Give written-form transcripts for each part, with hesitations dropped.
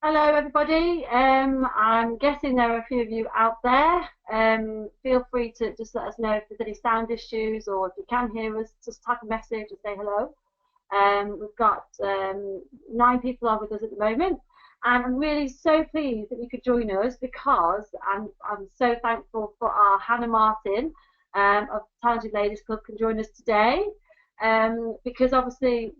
Hello, everybody. I'm guessing there are a few of you out there. Feel free to just let us know if there's any sound issues or if you can hear us, just type a message and say hello. We've got 9 people on with us at the moment, and I'm really so pleased that you could join us because I'm so thankful for our Hannah Martin of Talented Ladies Club can join us today because obviously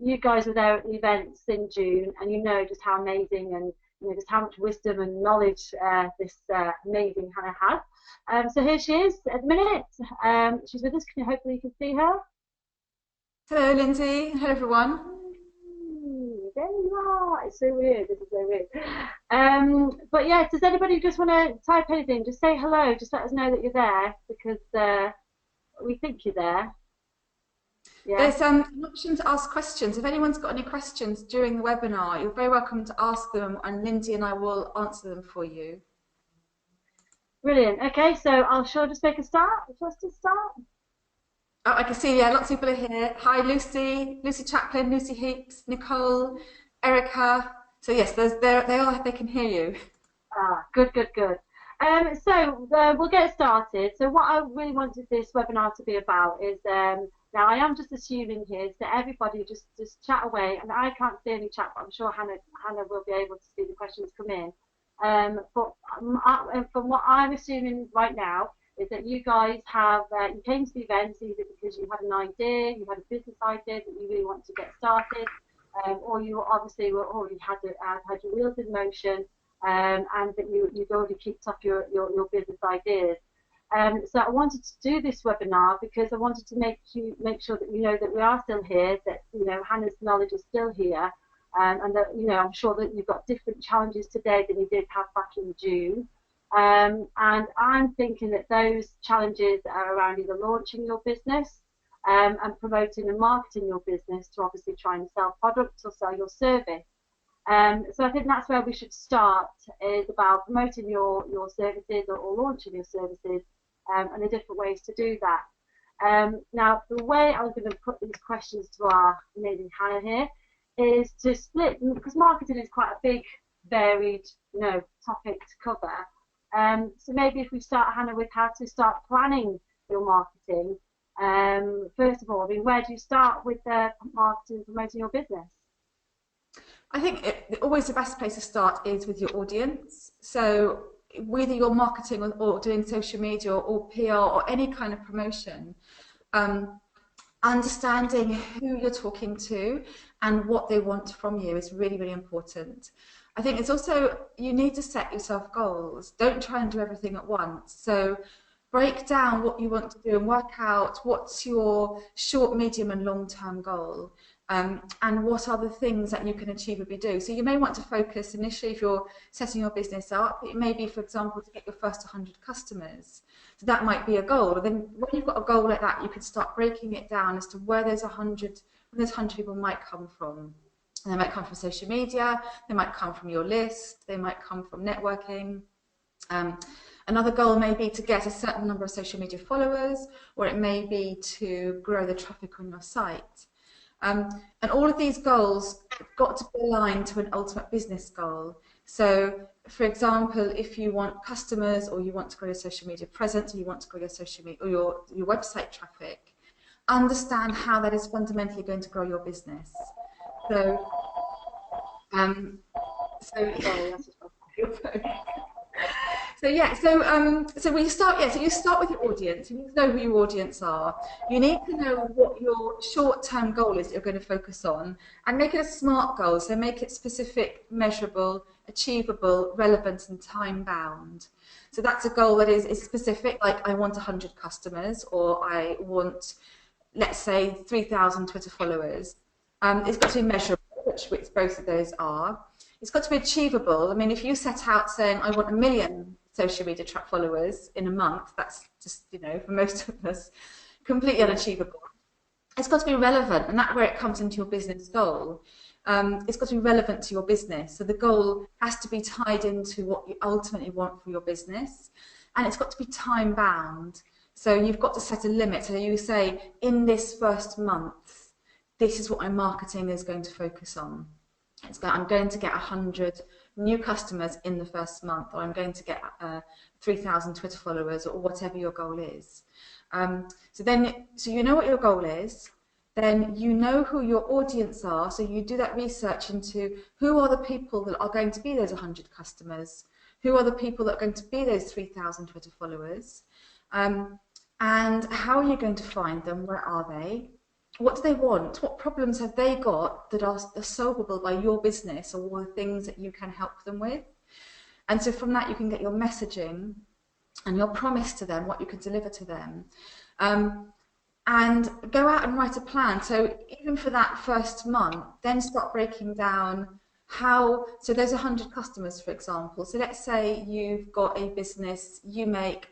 you guys were there at the events in June, and you know just how amazing and just how much wisdom and knowledge this amazing Hannah has. So here she is at the minute. She's with us. Hopefully you can see her. Hello, Lindsay. Hello, everyone. There you are. It's so weird. This is so weird. But yeah, does anybody just want to type anything? Just say hello. Just let us know that you're there because we think you're there. Yeah. There's an option to ask questions. If anyone's got any questions during the webinar, you're very welcome to ask them, and Lindsay and I will answer them for you. Brilliant. Okay, so I'll just make a start. Just to start. Oh, I can see, yeah, lots of people are here. Hi, Lucy, Lucy Chaplin, Lucy Heaps, Nicole, Erica. So yes, they are. They can hear you. Good, good, good. So we'll get started. So what I really wanted this webinar to be about is now I am just assuming here that everybody just chat away, and I can't see any chat, but I'm sure Hannah will be able to see the questions come in. But from what I'm assuming right now is that you guys have you came to the event either because you had an idea, you had a business idea that you really want to get started, or you obviously were already had your wheels in motion, and that you've already kicked off your business ideas. So I wanted to do this webinar because I wanted to make sure that you know that we are still here, that Hannah's knowledge is still here, and that I'm sure that you've got different challenges today than you did have back in June. And I'm thinking that those challenges are around either launching your business and promoting and marketing your business to obviously try and sell products or sell your service. So I think that's where we should start, is about promoting your services or launching your services and the different ways to do that. Now, the way I was going to put these questions to our amazing Hannah here is to split, because marketing is quite a big, varied topic to cover. So maybe if we start, Hannah, with how to start planning your marketing. First of all, I mean, where do you start with marketing and promoting your business? I think always the best place to start is with your audience. So whether you're marketing or doing social media or PR or any kind of promotion, understanding who you're talking to and what they want from you is really, really important. I think it's also, you need to set yourself goals. Don't try and do everything at once. So break down what you want to do and work out what's your short, medium and long-term goal. And what are the things that you can achievably do. So you may want to focus initially, if you're setting your business up, it may be, for example, to get your first 100 customers. So that might be a goal. Then when you've got a goal like that, you can start breaking it down as to where those 100 people might come from. And they might come from social media, they might come from your list, they might come from networking. Another goal may be to get a certain number of social media followers, or it may be to grow the traffic on your site. And all of these goals have got to be aligned to an ultimate business goal. So, for example, if you want customers, or you want to grow your social media presence, or you want to grow your social media or your website traffic, understand how that is fundamentally going to grow your business. So, so we start. Yeah, so you start with your audience. You need to know who your audience are. You need to know what your short-term goal is that you're going to focus on, and make it a SMART goal. So make it specific, measurable, achievable, relevant, and time-bound. So that's a goal that is specific, like I want 100 customers, or I want, let's say, 3,000 Twitter followers. It's got to be measurable, which both of those are. It's got to be achievable. I mean, if you set out saying, I want 1 million social media followers in a month, that's just, for most of us, completely unachievable. It's got to be relevant, and that's where it comes into your business goal. It's got to be relevant to your business. So the goal has to be tied into what you ultimately want for your business, and it's got to be time bound. So you've got to set a limit. So you say, in this first month, this is what my marketing is going to focus on. I'm going to get 100 new customers in the first month, or I'm going to get 3,000 Twitter followers, or whatever your goal is. So you know what your goal is, then you know who your audience are, so you do that research into who are the people that are going to be those 100 customers, who are the people that are going to be those 3,000 Twitter followers, and how are you going to find them, where are they? What do they want? What problems have they got that are solvable by your business, or the things that you can help them with? And so from that you can get your messaging and your promise to them, what you can deliver to them. And go out and write a plan. So even for that first month, then start breaking down how, so there's 100 customers, for example. So let's say you've got a business, you make,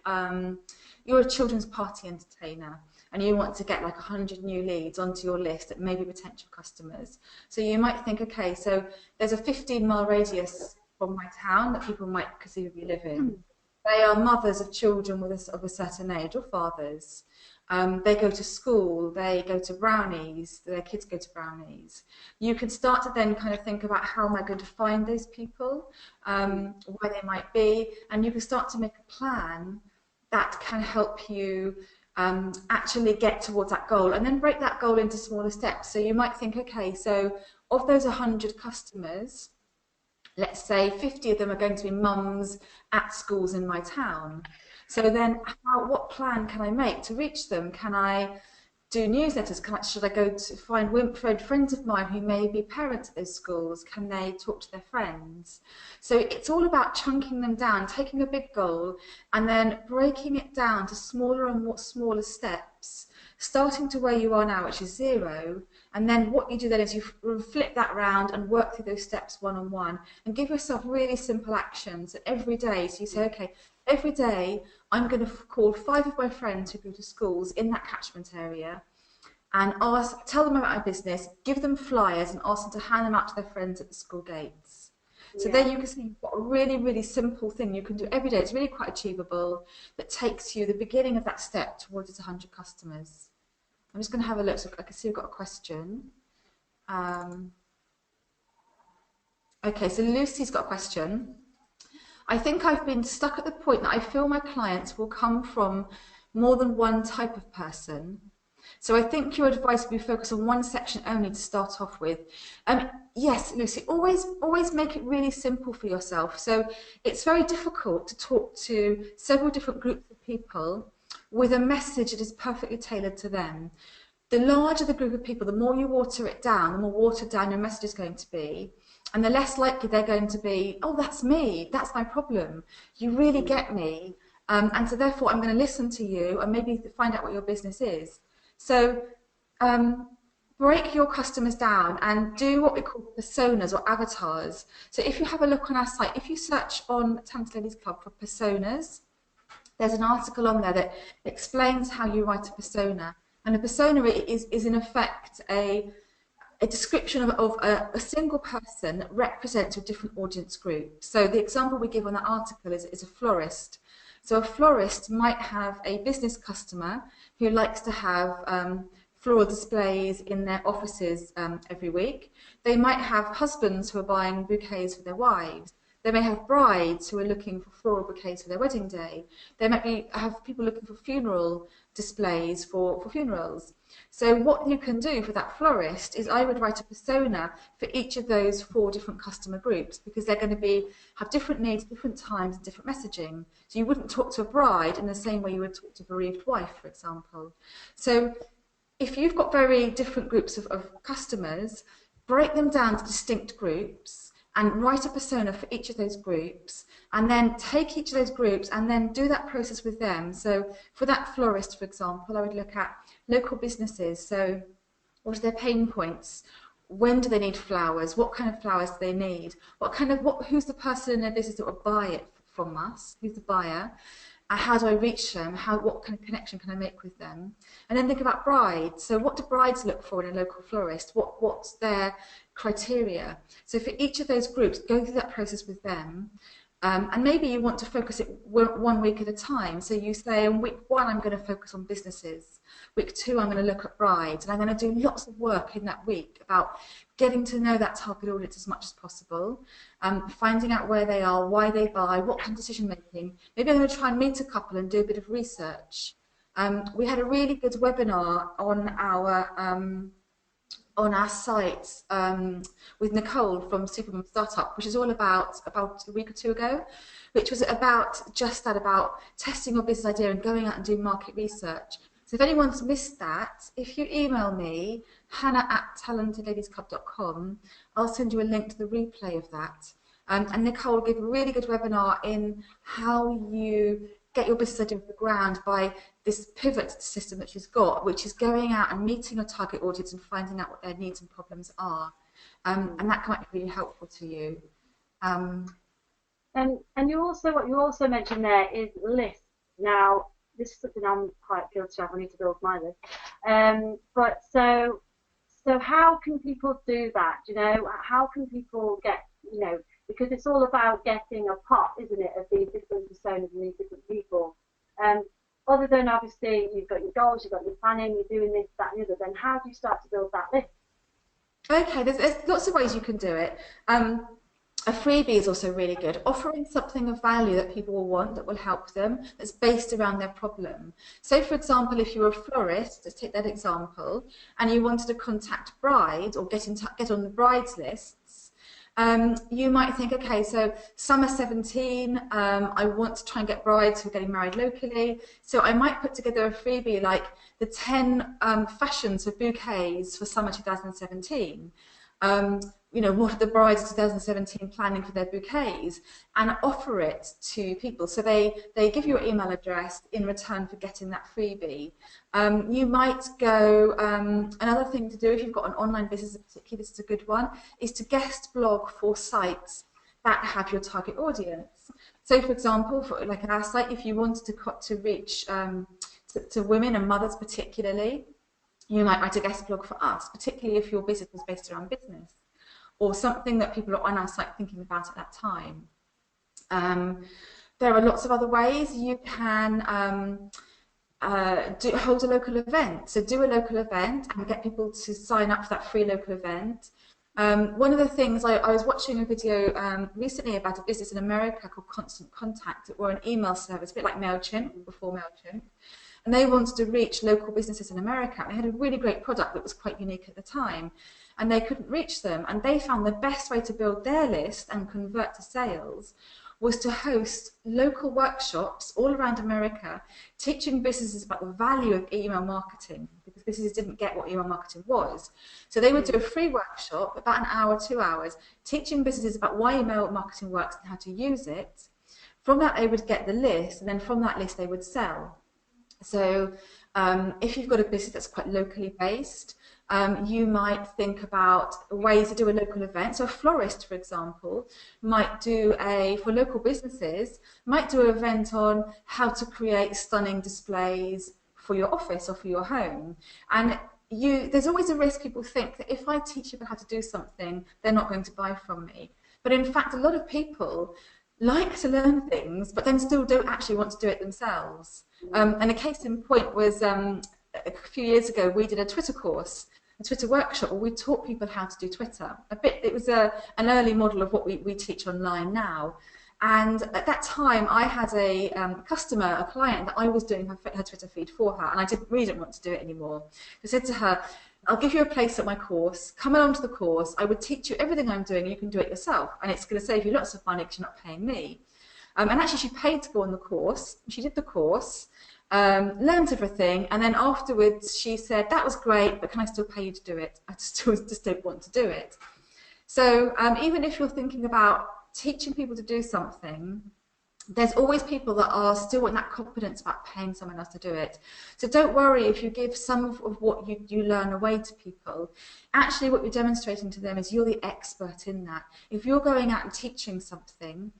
you're a children's party entertainer, and you want to get like 100 new leads onto your list that may be potential customers. So you might think, okay, so there's a 15-mile radius from my town that people might conceivably live in. They are mothers of children of a certain age, or fathers. They go to school, they go to Brownies, their kids go to Brownies. You can start to then kind of think about, how am I going to find those people, where they might be, and you can start to make a plan that can help you actually get towards that goal, and then break that goal into smaller steps. So you might think, okay, so of those 100 customers, let's say 50 of them are going to be mums at schools in my town. So then what plan can I make to reach them? Can I do newsletters? Should I go to find friends of mine who may be parents at those schools? Can they talk to their friends? So it's all about chunking them down, taking a big goal and then breaking it down to smaller and smaller steps, starting to where you are now, which is 0. And then what you do then is you flip that round and work through those steps one-on-one, and give yourself really simple actions every day. So you say, okay, every day I'm going to call 5 of my friends who go to schools in that catchment area and tell them about my business, give them flyers and ask them to hand them out to their friends at the school gates. So there you can see you've got a really, really simple thing you can do every day. It's really quite achievable, that takes you the beginning of that step towards 100 customers. I'm just going to have a look. So I can see we've got a question. Okay, so Lucy's got a question. I think I've been stuck at the point that I feel my clients will come from more than one type of person. So I think your advice would be focused on one section only to start off with. Yes, Lucy, always make it really simple for yourself. So it's very difficult to talk to several different groups of people with a message that is perfectly tailored to them. The larger the group of people, the more you water it down, the more watered down your message is going to be. And the less likely they're going to be, oh, that's me, that's my problem, you really get me. And so therefore I'm going to listen to you and maybe find out what your business is. So break your customers down and do what we call personas or avatars. So if you have a look on our site, if you search on Talented Ladies Club for personas, there's an article on there that explains how you write a persona. And a persona is in effect a description of a single person that represents a different audience group. So the example we give on that article is a florist. So a florist might have a business customer who likes to have floral displays in their offices every week. They might have husbands who are buying bouquets for their wives. They may have brides who are looking for floral bouquets for their wedding day. They might have people looking for funeral displays for funerals. So what you can do for that florist is I would write a persona for each of those 4 different customer groups, because they're going to have different needs, different times, and different messaging. So you wouldn't talk to a bride in the same way you would talk to a bereaved wife, for example. So if you've got very different groups of customers, break them down to distinct groups and write a persona for each of those groups, and then take each of those groups and then do that process with them. So for that florist, for example, I would look at local businesses. So what are their pain points? When do they need flowers? What kind of flowers do they need? Who's the person in their business that will buy it from us? Who's the buyer? How do I reach them? What kind of connection can I make with them? And then think about brides. So what do brides look for in a local florist? What's their criteria? So for each of those groups, go through that process with them. And maybe you want to focus it 1 week at a time. So you say, in week 1, I'm going to focus on businesses. Week 2, I'm going to look at brides. And I'm going to do lots of work in that week about getting to know that target audience as much as possible, finding out where they are, why they buy, what kind of decision making. Maybe I'm going to try and meet a couple and do a bit of research. We had a really good webinar on our site with Nicole from Supermom Startup, which is all about a week or 2 ago, which was about just that, about testing your business idea and going out and doing market research. So if anyone's missed that, if you email me, hannah@talentedladiesclub.com, I'll send you a link to the replay of that. And Nicole will give a really good webinar in how you get your business idea off the ground by this pivot system that she's got, which is going out and meeting your target audience and finding out what their needs and problems are. And that might be really helpful to you. And what you also mentioned there is lists. Now, this is something I'm quite guilty of. I need to build my list. But so how can people do that? You know, how can people get, you know, because it's all about getting a pot, isn't it, of these different personas and these different people. Other than obviously you've got your goals, you've got your planning, you're doing this, that, and the other. Then how do you start to build that list? Okay, there's lots of ways you can do it. A freebie is also really good, offering something of value that people will want, that will help them, that's based around their problem. So, for example, if you're a florist, let's take that example, and you wanted to contact brides or get on the brides lists, you might think, okay, so summer 17, I want to try and get brides who are getting married locally, so I might put together a freebie like the 10 fashions for bouquets for summer 2017. You know, what are the brides of 2017 planning for their bouquets, and offer it to people. So they give you your email address in return for getting that freebie. You might go, another thing to do if you've got an online business, particularly this is a good one, is to guest blog for sites that have your target audience. So for example, for like our site, if you wanted to reach to women and mothers particularly, you might write a guest blog for us, particularly if your business was based around business, or something that people are on our site thinking about at that time. There are lots of other ways. You can hold a local event. So do a local event and get people to sign up for that free local event. One of the things, I was watching a video recently about a business in America called Constant Contact. It were an email service, a bit like MailChimp, before MailChimp. And they wanted to reach local businesses in America. And they had a really great product that was quite unique at the time. And they couldn't reach them. And they found the best way to build their list and convert to sales was to host local workshops all around America, teaching businesses about the value of email marketing, because businesses didn't get what email marketing was. So they would do a free workshop, about an hour, 2 hours, teaching businesses about why email marketing works and how to use it. From that, they would get the list, and then from that list, they would sell. So if you've got a business that's quite locally based, you might think about ways to do a local event. So a florist, for example, might do for local businesses, might do an event on how to create stunning displays for your office or for your home. And there's always a risk people think that if I teach people how to do something, they're not going to buy from me. But in fact, a lot of people like to learn things, but then still don't actually want to do it themselves. And a case in point was a few years ago, we did a Twitter course, a Twitter workshop, where we taught people how to do Twitter. It was an early model of what we teach online now. And at that time, I had a customer, a client, that I was doing her Twitter feed for her, and I really didn't want to do it anymore. I said to her, I'll give you a place at my course, come along to the course, I would teach you everything I'm doing, you can do it yourself, and it's going to save you lots of money because you're not paying me. And actually she paid to go on the course, she did the course, learned everything, and then afterwards she said, that was great, but can I still pay you to do it? I just don't want to do it. So even if you're thinking about teaching people to do something, there's always people that are still want that confidence about paying someone else to do it. So don't worry if you give some of what you learn away to people. Actually, what you're demonstrating to them is you're the expert in that. If you're going out and teaching something,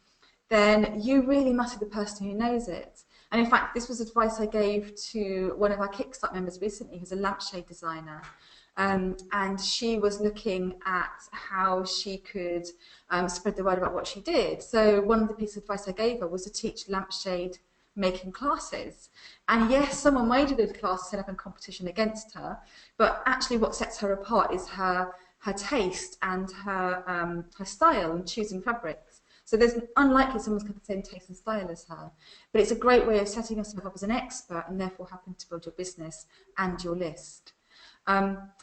then you really must be the person who knows it. And in fact, this was advice I gave to one of our Kickstart members recently, who's a lampshade designer. and she was looking at how she could spread the word about what she did. So one of the pieces of advice I gave her was to teach lampshade making classes. And yes, someone made a good class set up in competition against her, but actually what sets her apart is her taste and her style and choosing fabrics. So there's unlikely someone's got the same taste and style as her, but it's a great way of setting yourself up as an expert and therefore helping to build your business and your list.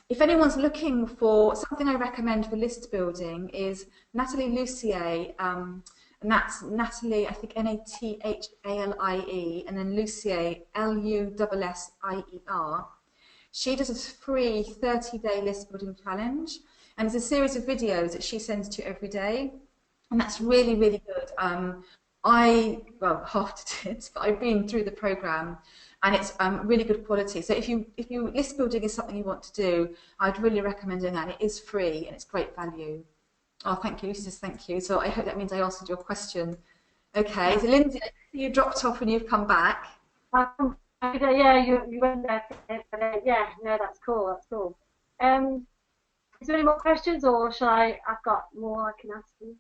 If anyone's looking for something I recommend for list building is Natalie Lucier, and that's Natalie, I think Nathalie, and then Lucier, Lussier. She does a free 30-day list building challenge, and it's a series of videos that she sends to you every day, and that's really, really good. Well, half did it, but I've been through the program, and it's really good quality. So if you list building is something you want to do, I'd really recommend doing that. And it is free and it's great value. Oh, thank you, Lucy says thank you. So I hope that means I answered your question. Okay, so Lindsay, you dropped off and you've come back. Yeah, you went there, but yeah, no, that's cool. That's cool. Is there any more questions, or shall I've got more I can ask you.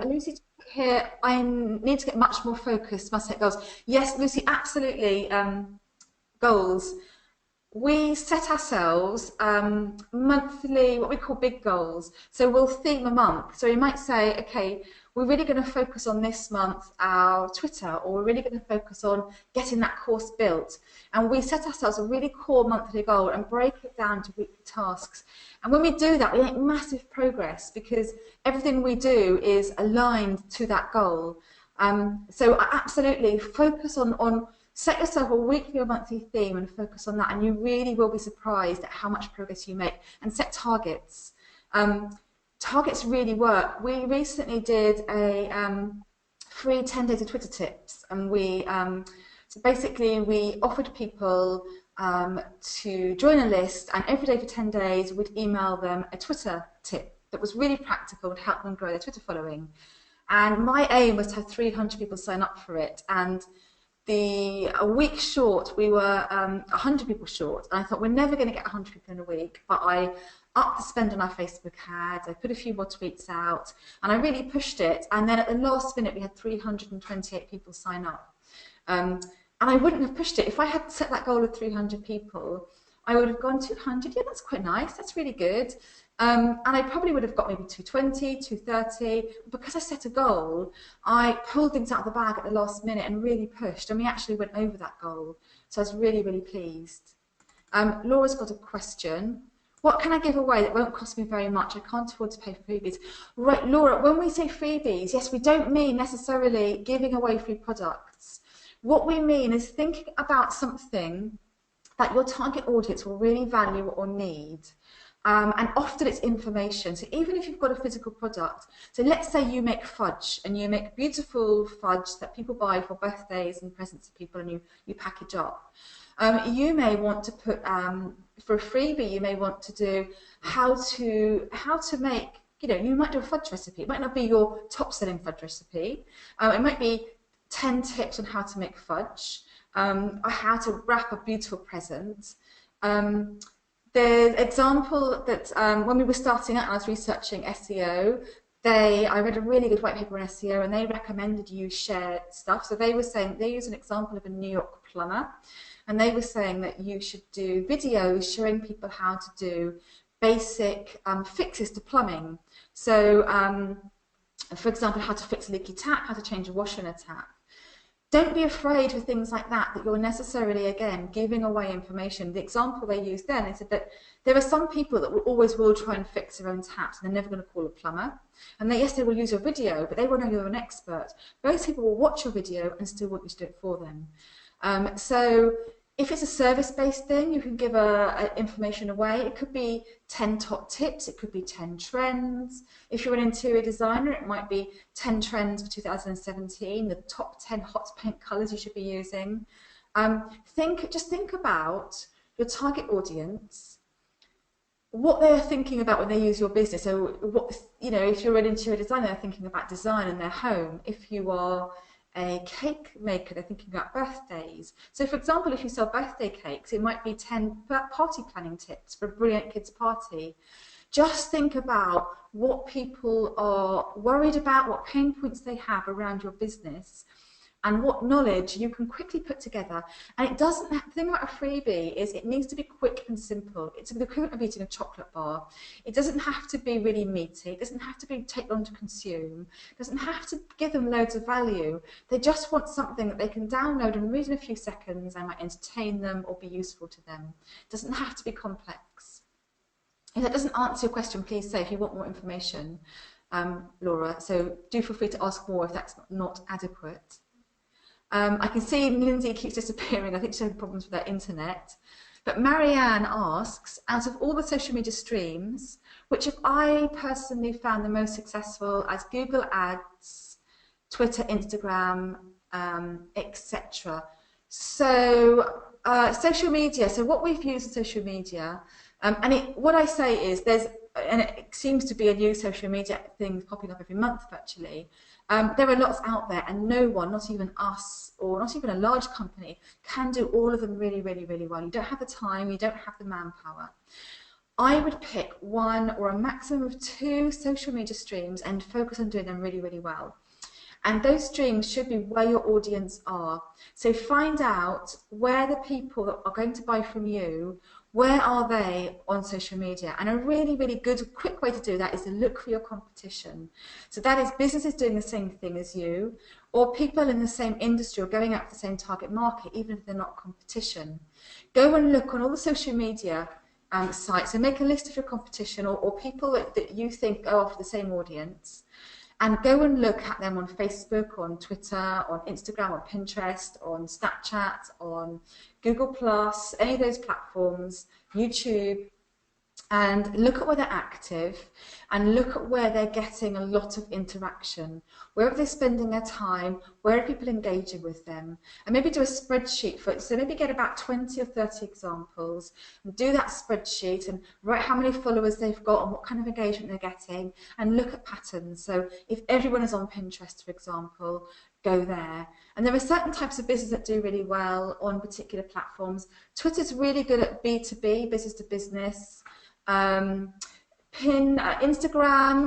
Lucy here, I need to get much more focused, must set goals. Yes, Lucy, absolutely. Goals. We set ourselves monthly, what we call big goals. So we'll theme a month. So we might say, okay, we're really going to focus on this month our Twitter, or we're really going to focus on getting that course built. And we set ourselves a really core monthly goal and break it down to weekly tasks. And when we do that, we make massive progress because everything we do is aligned to that goal. So absolutely focus on set yourself a weekly or monthly theme and focus on that, and you really will be surprised at how much progress you make. And set targets. Targets really work. We recently did a free 10 days of Twitter tips, and so basically we offered people to join a list, and every day for 10 days we'd email them a Twitter tip that was really practical and help them grow their Twitter following. And my aim was to have 300 people sign up for it, and a week short, we were 100 people short, and I thought we're never going to get 100 people in a week, but I upped the spend on our Facebook ads, I put a few more tweets out, and I really pushed it, and then at the last minute we had 328 people sign up. And I wouldn't have pushed it. If I had set that goal of 300 people, I would have gone 200, yeah, that's quite nice, that's really good. And I probably would have got maybe 220, 230. Because I set a goal, I pulled things out of the bag at the last minute and really pushed, and we actually went over that goal. So I was really, really pleased. Laura's got a question. What can I give away that won't cost me very much? I can't afford to pay for freebies. Right, Laura, when we say freebies, yes, we don't mean necessarily giving away free products. What we mean is thinking about something that your target audience will really value or need. And often it's information. So even if you've got a physical product, so let's say you make fudge and you make beautiful fudge that people buy for birthdays and presents to people, and you package up. You may want to put, for a freebie, you may want to do how to make, you might do a fudge recipe. It might not be your top selling fudge recipe. It might be 10 tips on how to make fudge, or how to wrap a beautiful present. The example that when we were starting out and I was researching SEO, I read a really good white paper on SEO, and they recommended you share stuff. So they were saying, they used an example of a New York plumber, and they were saying that you should do videos showing people how to do basic fixes to plumbing. So for example, how to fix a leaky tap, how to change a washer in a tap. Don't be afraid for things like that you're necessarily, again, giving away information. The example they used then, they said that there are some people that will try and fix their own taps, and they're never going to call a plumber. And yes, they will use your video, but they won't know you're an expert. Most people will watch your video and still want you to do it for them. So if it's a service-based thing, you can give information away. It could be 10 top tips. It could be 10 trends. If you're an interior designer, it might be 10 trends for 2017, the top 10 hot paint colors you should be using. Just think about your target audience, what they're thinking about when they use your business. So if you're an interior designer, they're thinking about design in their home. If you are a cake maker, they're thinking about birthdays. So for example, if you sell birthday cakes, it might be 10 party planning tips for a brilliant kids party. Just think about what people are worried about, what pain points they have around your business, and what knowledge you can quickly put together. And it doesn't have, the thing about a freebie is it needs to be quick and simple. It's the equivalent of eating a chocolate bar. It doesn't have to be really meaty. It doesn't have to be take long to consume. It doesn't have to give them loads of value. They just want something that they can download and read in a few seconds and might entertain them or be useful to them. It doesn't have to be complex. If that doesn't answer your question, please say if you want more information, Laura. So do feel free to ask more if that's not adequate. I can see Lindsay keeps disappearing. I think she's having problems with her internet. But Marianne asks, out of all the social media streams, which have I personally found the most successful as Google Ads, Twitter, Instagram, etc. So social media, so what we've used in social media, what I say is and it seems to be a new social media thing popping up every month virtually. There are lots out there, and no one, not even us or not even a large company, can do all of them really, really, really well. You don't have the time, you don't have the manpower. I would pick one or a maximum of 2 social media streams and focus on doing them really, really well. And those streams should be where your audience are. So find out where the people that are going to buy from you, where are they on social media? And a really, really good, quick way to do that is to look for your competition. So that is businesses doing the same thing as you, or people in the same industry or going after the same target market, even if they're not competition. Go and look on all the social media sites and make a list of your competition or people that you think are after the same audience. And go and look at them on Facebook, on Twitter, on Instagram, on Pinterest, on Snapchat, on Google+, any of those platforms, YouTube, and look at where they're active and look at where they're getting a lot of interaction. Where are they spending their time? Where are people engaging with them? And maybe do a spreadsheet for it. So maybe get about 20 or 30 examples and do that spreadsheet and write how many followers they've got and what kind of engagement they're getting and look at patterns. So if everyone is on Pinterest, for example, go there. And there are certain types of business that do really well on particular platforms. Twitter's really good at B2B, business to business. Instagram,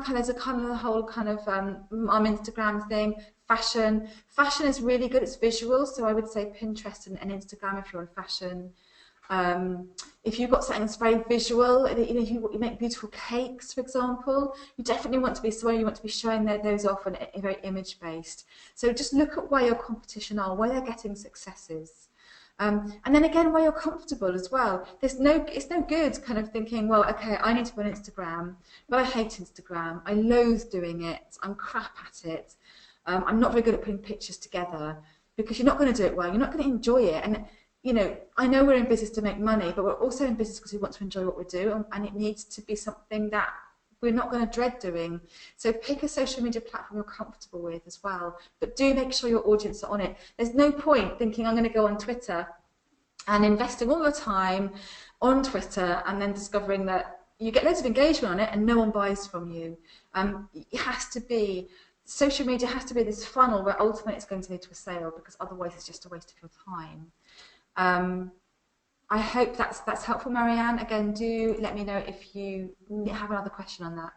there's a kind of the whole kind of Instagram thing. Fashion is really good. It's visual, so I would say Pinterest and Instagram if you're on fashion. If you've got something that's very visual, if you make beautiful cakes, for example, you definitely want to be showing those off and very image based. So just look at where your competition are, where they're getting successes. And then again, where you're comfortable as well. It's no good kind of thinking, well, okay, I need to be on Instagram, but I hate Instagram. I loathe doing it. I'm crap at it. I'm not very good at putting pictures together, because you're not going to do it well. You're not going to enjoy it. And I know we're in business to make money, but we're also in business because we want to enjoy what we do, and it needs to be something that we're not going to dread doing. So pick a social media platform you're comfortable with as well, but do make sure your audience are on it. There's no point thinking I'm going to go on Twitter and investing all the time on Twitter and then discovering that you get loads of engagement on it and no one buys from you. Social media has to be this funnel where ultimately it's going to lead to a sale, because otherwise it's just a waste of your time. I hope that's helpful, Marianne. Again, do let me know if you have another question on that.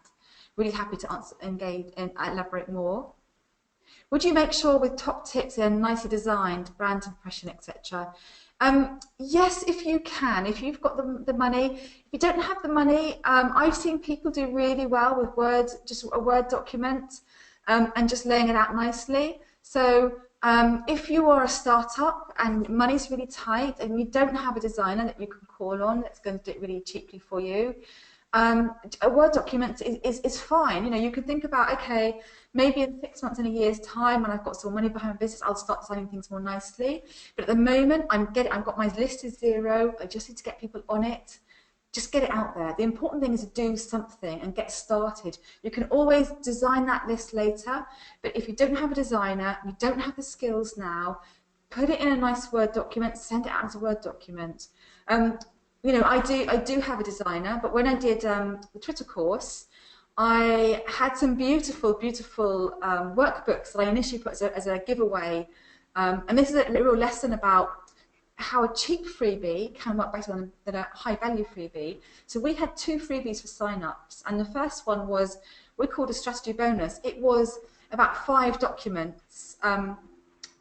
Really happy to answer, engage, and elaborate more. Would you make sure with top tips they're nicely designed, brand impression, etc.? Yes, if you can. If you've got the money. If you don't have the money, I've seen people do really well with just a Word document and just laying it out nicely. So if you are a startup and money's really tight and you don't have a designer that you can call on that's going to do it really cheaply for you, a Word document is fine. You can think about, okay, maybe in 6 months, in a year's time, when I've got some money behind my business, I'll start designing things more nicely. But at the moment, I've got my list is 0. I just need to get people on it. Just get it out there. The important thing is to do something and get started. You can always design that list later, but if you don't have a designer, you don't have the skills now, put it in a nice Word document, send it out as a Word document. I do have a designer, but when I did the Twitter course, I had some beautiful, beautiful workbooks that I initially put as a giveaway. And this is a real lesson about how a cheap freebie can work better than a high value freebie. So we had 2 freebies for sign-ups, and the first one was, we called a strategy bonus. It was about 5 documents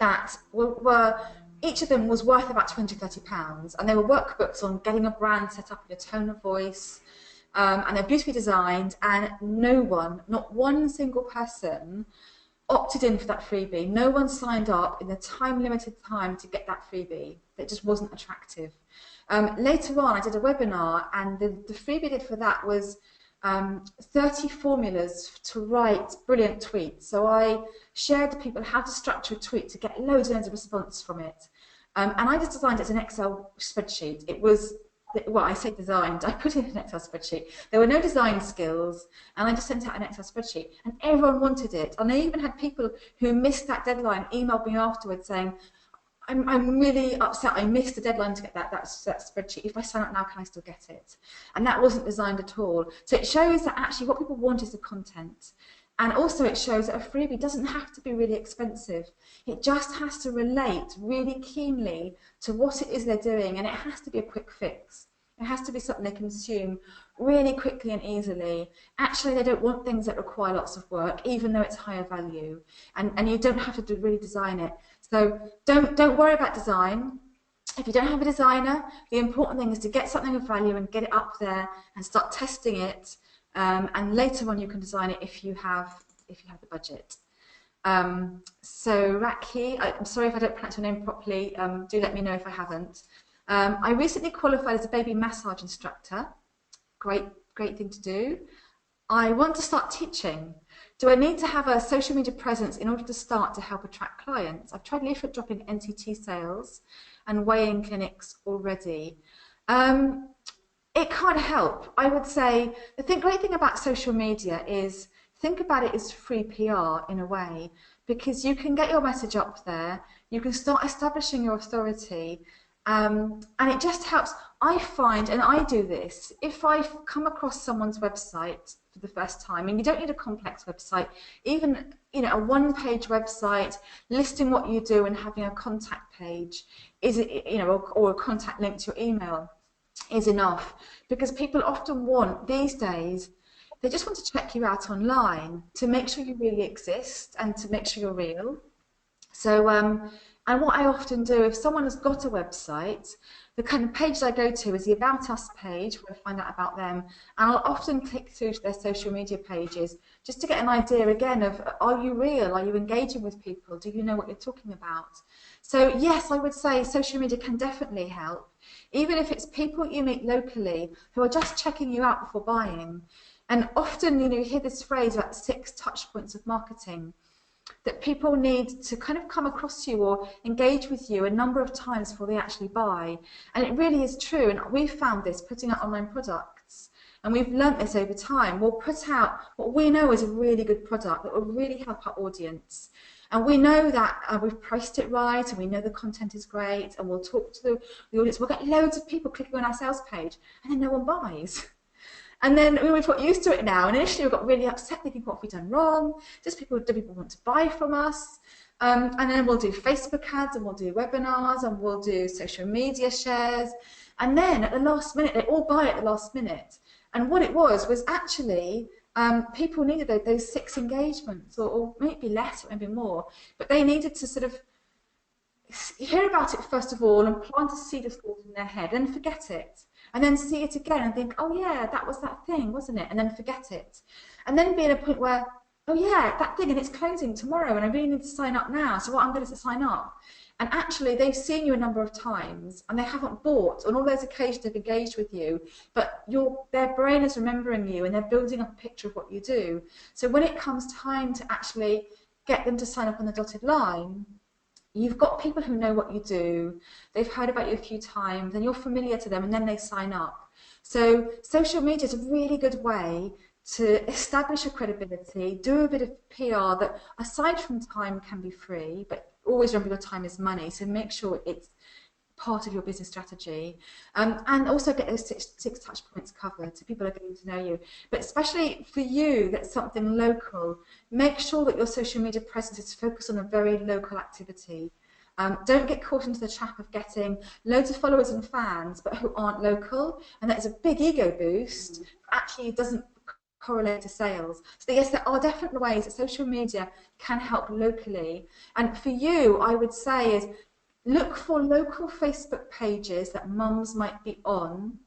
that were each of them was worth about £230, and they were workbooks on getting a brand set up, your tone of voice, and they're beautifully designed, and no one, not one single person, opted in for that freebie. No one signed up in the time-limited time to get that freebie. It just wasn't attractive. Later on, I did a webinar, and the freebie I did for that was 30 formulas to write brilliant tweets. So I shared with people how to structure a tweet to get loads and loads of response from it. And I just designed it as an Excel spreadsheet. It was, well, I say designed, I put it in an Excel spreadsheet. There were no design skills, and I just sent out an Excel spreadsheet, and everyone wanted it. And I even had people who missed that deadline emailed me afterwards saying, I'm really upset, I missed the deadline to get that spreadsheet. If I sign up now, can I still get it? And that wasn't designed at all. So it shows that actually what people want is the content. And also it shows that a freebie doesn't have to be really expensive. It just has to relate really keenly to what it is they're doing, and it has to be a quick fix. It has to be something they consume really quickly and easily. Actually, they don't want things that require lots of work, even though it's higher value. And you don't have to really design it. So don't worry about design. If you don't have a designer, the important thing is to get something of value and get it up there and start testing it. And later on, you can design it if you have the budget. So Raki, I'm sorry if I don't pronounce your name properly. Do let me know if I haven't. I recently qualified as a baby massage instructor. Great thing to do. I want to start teaching. Do I need to have a social media presence in order to start to help attract clients? I've tried leaflet dropping NCT sales and weighing clinics already. It can't help. I would say the great thing about social media is, think about it as free PR in a way, because you can get your message up there, you can start establishing your authority, and it just helps. I find, and I do this, if I come across someone's website for the first time, and you don't need a complex website, even a one-page website listing what you do and having a contact page is, or a contact link to your email is enough, because people often want, these days, they just want to check you out online to make sure you really exist and to make sure you're real. So, and what I often do, if someone has got a website, the kind of page I go to is the About Us page, where I find out about them, and I'll often click through to their social media pages just to get an idea again of, are you real? Are you engaging with people? Do you know what you're talking about? So yes, I would say social media can definitely help, even if it's people you meet locally who are just checking you out before buying. And often, you hear this phrase about 6 touch points of marketing, that people need to kind of come across you or engage with you a number of times before they actually buy. And it really is true, and we've found this putting out online products, and we've learnt this over time. We'll put out what we know is a really good product that will really help our audience, and we know that we've priced it right, and we know the content is great, and we'll talk to the audience. We'll get loads of people clicking on our sales page, and then no one buys. And then we've got used to it now, and initially we got really upset thinking, what have we done wrong? Do people want to buy from us? And then we'll do Facebook ads, and we'll do webinars, and we'll do social media shares. And then at the last minute, they all buy at the last minute. And what it was actually people needed those 6 engagements, or maybe less, or maybe more, but they needed to sort of hear about it first of all and plant a seed of thought in their head and forget it. And then see it again and think, oh yeah, that was that thing, wasn't it? And then forget it. And then be at a point where, oh yeah, that thing, and it's closing tomorrow, and I really need to sign up now, so what, I'm going to sign up. And actually, they've seen you a number of times, and they haven't bought. On all those occasions they've engaged with you, but their brain is remembering you, and they're building up a picture of what you do. So when it comes time to actually get them to sign up on the dotted line, you've got people who know what you do, they've heard about you a few times, and you're familiar to them, and then they sign up. So social media is a really good way to establish a credibility, do a bit of PR that, aside from time, can be free, but always remember your time is money, so make sure it's part of your business strategy, and also get those six touch points covered so people are getting to know you. But especially for you, that's something local. Make sure that your social media presence is focused on a very local activity. Don't get caught into the trap of getting loads of followers and fans but who aren't local, and that is a big ego boost, but actually it doesn't correlate to sales. So yes, there are definite ways that social media can help locally, and for you I would say is look for local Facebook pages that mums might be on,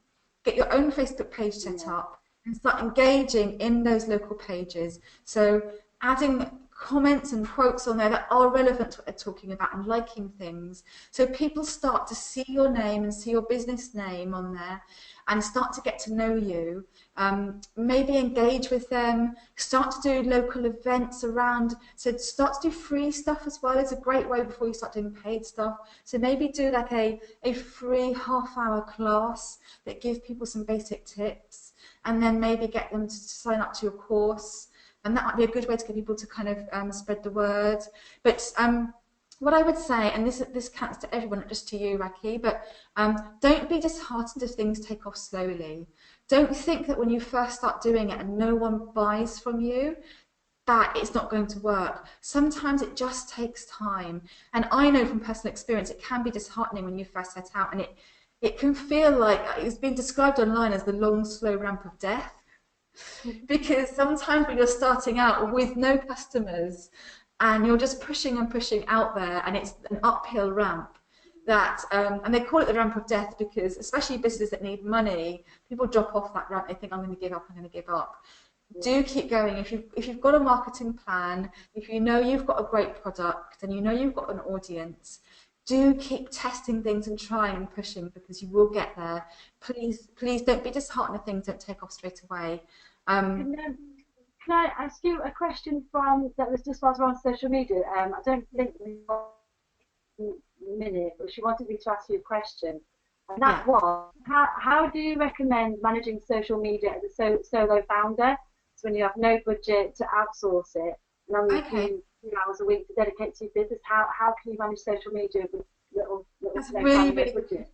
get your own Facebook page set up and start engaging in those local pages. So adding comments and quotes on there that are relevant to what they're talking about and liking things. So people start to see your name and see your business name on there and start to get to know you. Maybe engage with them, start to do local events around, so start to do free stuff as well. It's a great way before you start doing paid stuff. So maybe do like a free half-hour class that gives people some basic tips, and then maybe get them to sign up to your course. And that might be a good way to get people to kind of spread the word. But what I would say, and this counts to everyone, not just to you, Raki, but don't be disheartened if things take off slowly. Don't think that when you first start doing it and no one buys from you, that it's not going to work. Sometimes it just takes time. And I know from personal experience, it can be disheartening when you first set out, and it can feel like it's been described online as the long, slow ramp of death. Because sometimes when you're starting out with no customers and you're just pushing and pushing out there, and it's an uphill ramp, that and they call it the ramp of death because especially businesses that need money, people drop off that ramp. They think, I'm going to give up, I'm going to give up. Do keep going. If you've got a marketing plan, if you know you've got a great product and you know you've got an audience, do keep testing things and trying and pushing, because you will get there. Please don't be disheartened if things don't take off straight away. Can I ask you a question that was just whilst we're on social media? I don't think we got a minute, but she wanted me to ask you a question. And that was, how do you recommend managing social media as a solo founder? So when you have no budget to outsource it, and only a few hours a week to dedicate to your business, how can you manage social media with little That's really budget?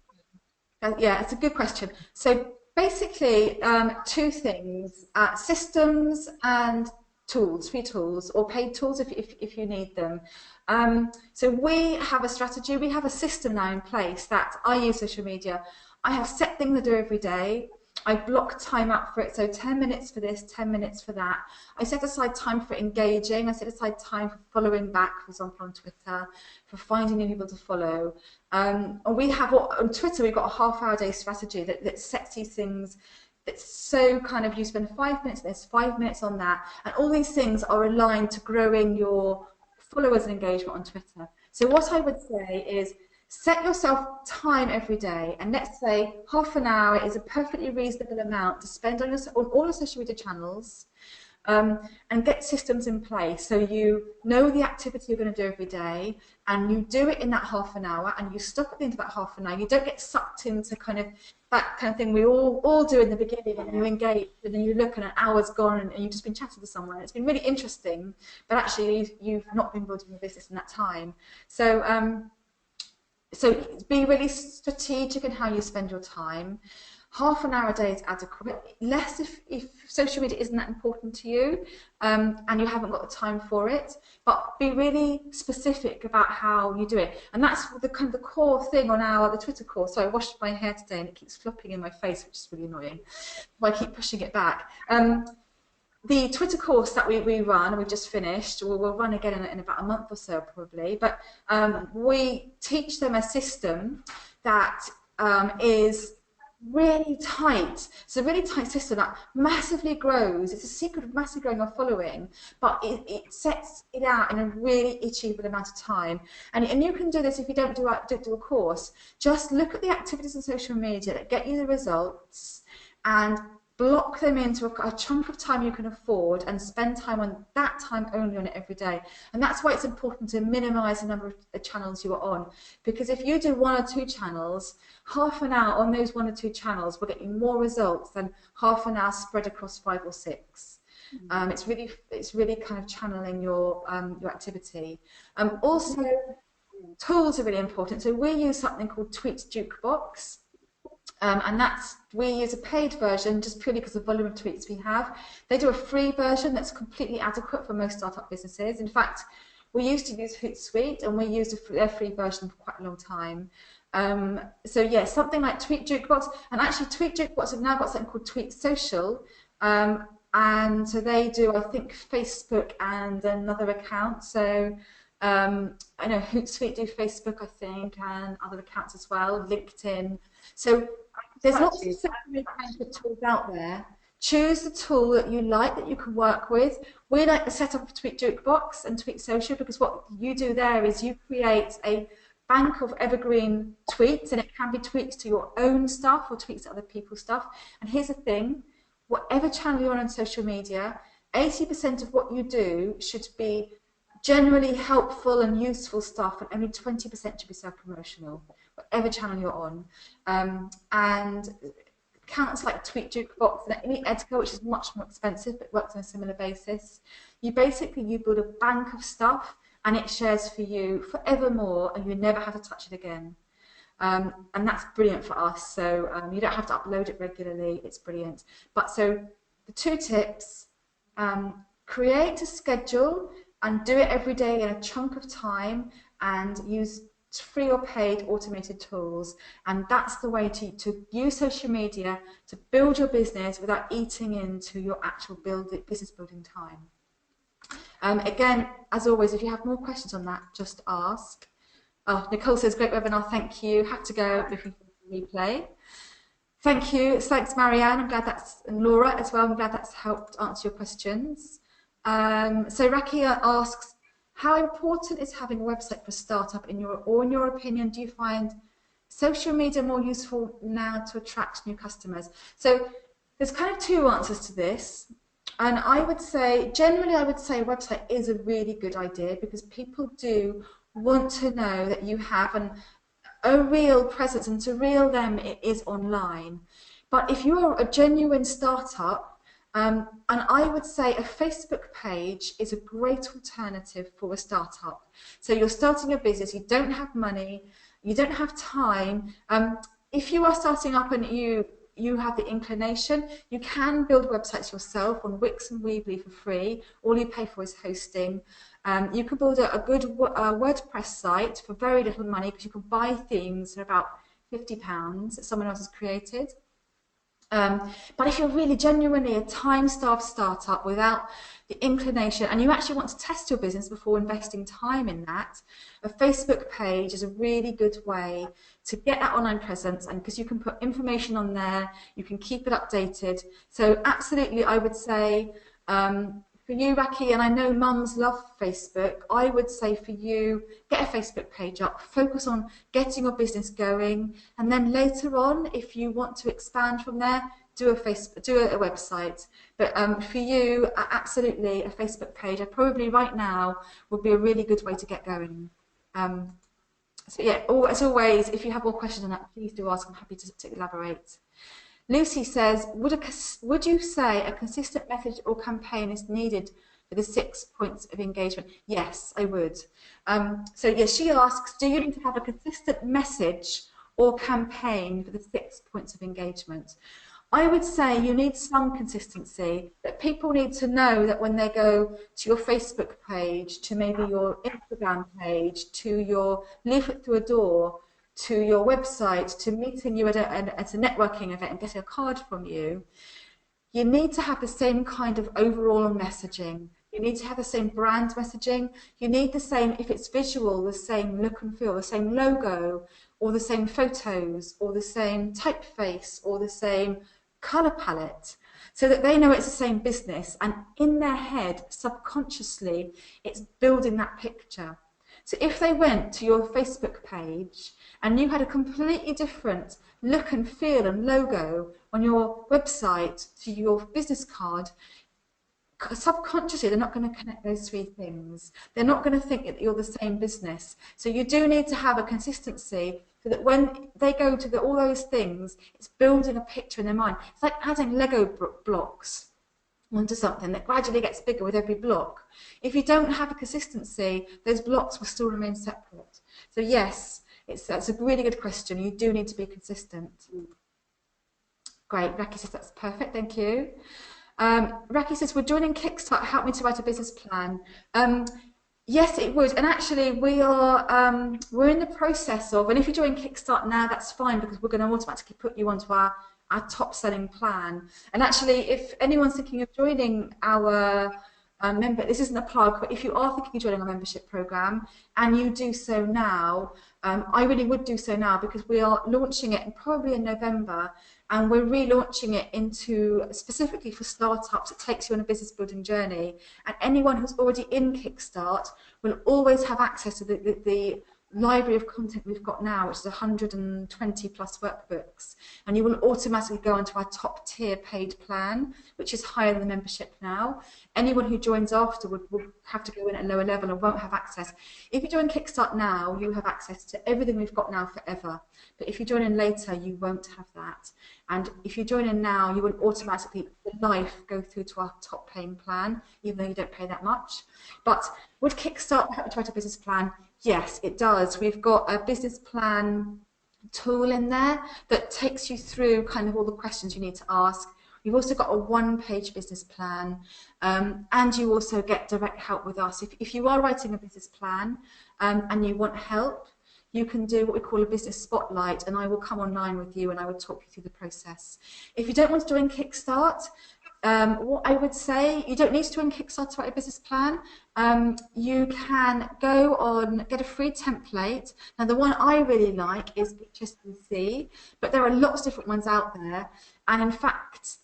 Yeah, it's a good question. So basically, two things: systems and tools, free tools or paid tools if you need them. So we have a strategy, we have a system now in place that I use social media. I have set things to do every day. I block time out for it, so 10 minutes for this, 10 minutes for that. I set aside time for engaging. I set aside time for following back, for example, on Twitter, for finding new people to follow. And we have, on Twitter, we've got a half-hour day strategy that sets these things. It's so kind of, you spend 5 minutes on this, 5 minutes on that, and all these things are aligned to growing your followers and engagement on Twitter. So what I would say is, set yourself time every day, and let's say half an hour is a perfectly reasonable amount to spend on all your social media channels, and get systems in place so you know the activity you're going to do every day, and you do it in that half an hour, and you stop at the end of that half an hour. You don't get sucked into kind of that kind of thing we all do in the beginning, and you engage, and then you look and an hour's gone and you've just been chatting to someone. It's been really interesting, but actually you've not been building your business in that time. So be really strategic in how you spend your time. Half an hour a day is adequate. Less if social media isn't that important to you, and you haven't got the time for it. But be really specific about how you do it. And that's the kind of the core thing on the Twitter course. So I washed my hair today and it keeps flopping in my face, which is really annoying. I keep pushing it back. The Twitter course that we run, and we've just finished, we'll run again in about a month or so probably, but we teach them a system that is really tight. It's a really tight system that massively grows. It's a secret of massively growing our following, but it sets it out in a really achievable amount of time. And you can do this if you don't do a course. Just look at the activities on social media that get you the results and block them into a chunk of time you can afford and spend time on that time only on it every day. And that's why it's important to minimize the number of channels you are on, because if you do 1 or 2 channels, half an hour on those 1 or 2 channels will get you more results than half an hour spread across 5 or 6. It's really kind of channeling your activity. Also, Tools are really important. So we use something called Tweets Jukebox. And we use a paid version just purely because of the volume of tweets we have. They do a free version that's completely adequate for most startup businesses. In fact, we used to use Hootsuite, and we used their free version for quite a long time. So yeah, something like Tweet Jukebox, and actually Tweet Jukebox have now got something called Tweet Social, and so they do, I think, Facebook and another account. So I know Hootsuite do Facebook, I think, and other accounts as well, LinkedIn. So there's lots of social media management tools out there. Choose the tool that you like, that you can work with. We like the setup of Tweet Jukebox and Tweet Social, because what you do there is you create a bank of evergreen tweets, and it can be tweets to your own stuff or tweets to other people's stuff. And here's the thing, whatever channel you're on social media, 80% of what you do should be generally helpful and useful stuff, and only 20% should be self-promotional, whatever channel you're on. And accounts like Tweet Jukebox and Edgar, which is much more expensive but works on a similar basis, you build a bank of stuff, and it shares for you forevermore, and you never have to touch it again. And that's brilliant for us. So you don't have to upload it regularly. It's brilliant. But so the 2 tips: create a schedule and do it every day in a chunk of time, and use free or paid automated tools. And that's the way to use social media to build your business without eating into your actual business building time. Again, as always, if you have more questions on that, just ask. Oh, Nicole says, great webinar, thank you. Have to go, looking for the replay. Thank you. Thanks, Marianne. I'm glad and Laura as well. I'm glad that's helped answer your questions. So Rakia asks, how important is having a website for a startup in your opinion? Do you find social media more useful now to attract new customers? So there's kind of 2 answers to this. And I would say, generally, a website is a really good idea, because people do want to know that you have a real presence, and to reel them, it is online. But if you're a genuine startup, and I would say a Facebook page is a great alternative for a startup. So you're starting a business, you don't have money, you don't have time. If you are starting up and you have the inclination, you can build websites yourself on Wix and Weebly for free. All you pay for is hosting. You can build a good WordPress site for very little money, because you can buy themes for about £50 that someone else has created. But if you're really genuinely a time-starved startup without the inclination, and you actually want to test your business before investing time in that, a Facebook page is a really good way to get that online presence, and because you can put information on there, you can keep it updated. So absolutely, I would say for you, Raki, and I know mums love Facebook, I would say for you, get a Facebook page up, focus on getting your business going, and then later on, if you want to expand from there, do a website. But for you, absolutely, a Facebook page, probably right now, would be a really good way to get going. So yeah, as always, if you have more questions on that, please do ask. I'm happy to elaborate. Lucy says, would you say a consistent message or campaign is needed for the 6 points of engagement? Yes, I would. So yes, she asks, do you need to have a consistent message or campaign for the 6 points of engagement? I would say you need some consistency, that people need to know that when they go to your Facebook page, to maybe your Instagram page, to your leaflet through a door, to your website, to meeting you at a networking event and getting a card from you, you need to have the same kind of overall messaging. You need to have the same brand messaging. You need the same, if it's visual, the same look and feel, the same logo, or the same photos, or the same typeface, or the same color palette, so that they know it's the same business, and in their head, subconsciously, it's building that picture. So if they went to your Facebook page and you had a completely different look and feel and logo on your website to your business card, subconsciously they're not going to connect those 3 things. They're not going to think that you're the same business. So you do need to have a consistency, so that when they go to all those things, it's building a picture in their mind. It's like adding Lego blocks. onto something that gradually gets bigger with every block. If you don't have a consistency, those blocks will still remain separate. So yes, that's a really good question. You do need to be consistent. Great. Raki says that's perfect. Thank you. Raki says, would joining Kickstart help me to write a business plan? Yes, it would. And actually, we're in the process of, and if you join Kickstart now, that's fine, because we're going to automatically put you onto our top selling plan. And actually, if anyone's thinking of joining our member, this isn't a plug, but if you are thinking of joining our membership program and you do so now, I really would do so now, because we are launching it probably in November, and we're relaunching it into specifically for startups. It takes you on a business building journey, and anyone who's already in Kickstart will always have access to the library of content we've got now, which is 120 plus workbooks, and you will automatically go onto our top tier paid plan, which is higher than the membership now. Anyone who joins after will have to go in at a lower level and won't have access. If you join Kickstart now, you have access to everything we've got now forever, but if you join in later, you won't have that. And if you join in now, you will automatically for life go through to our top paying plan, even though you don't pay that much. But would Kickstart help you to write a business plan? Yes, it does. We've got a business plan tool in there that takes you through kind of all the questions you need to ask. You've also got a one-page business plan, and you also get direct help with us. If you are writing a business plan and you want help, you can do what we call a business spotlight, and I will come online with you and I will talk you through the process. If you don't want to join Kickstart, what I would say, you don't need to join Kickstart to write a business plan. You can go on, get a free template. Now, the one I really like is HSBC, but there are lots of different ones out there. And in fact,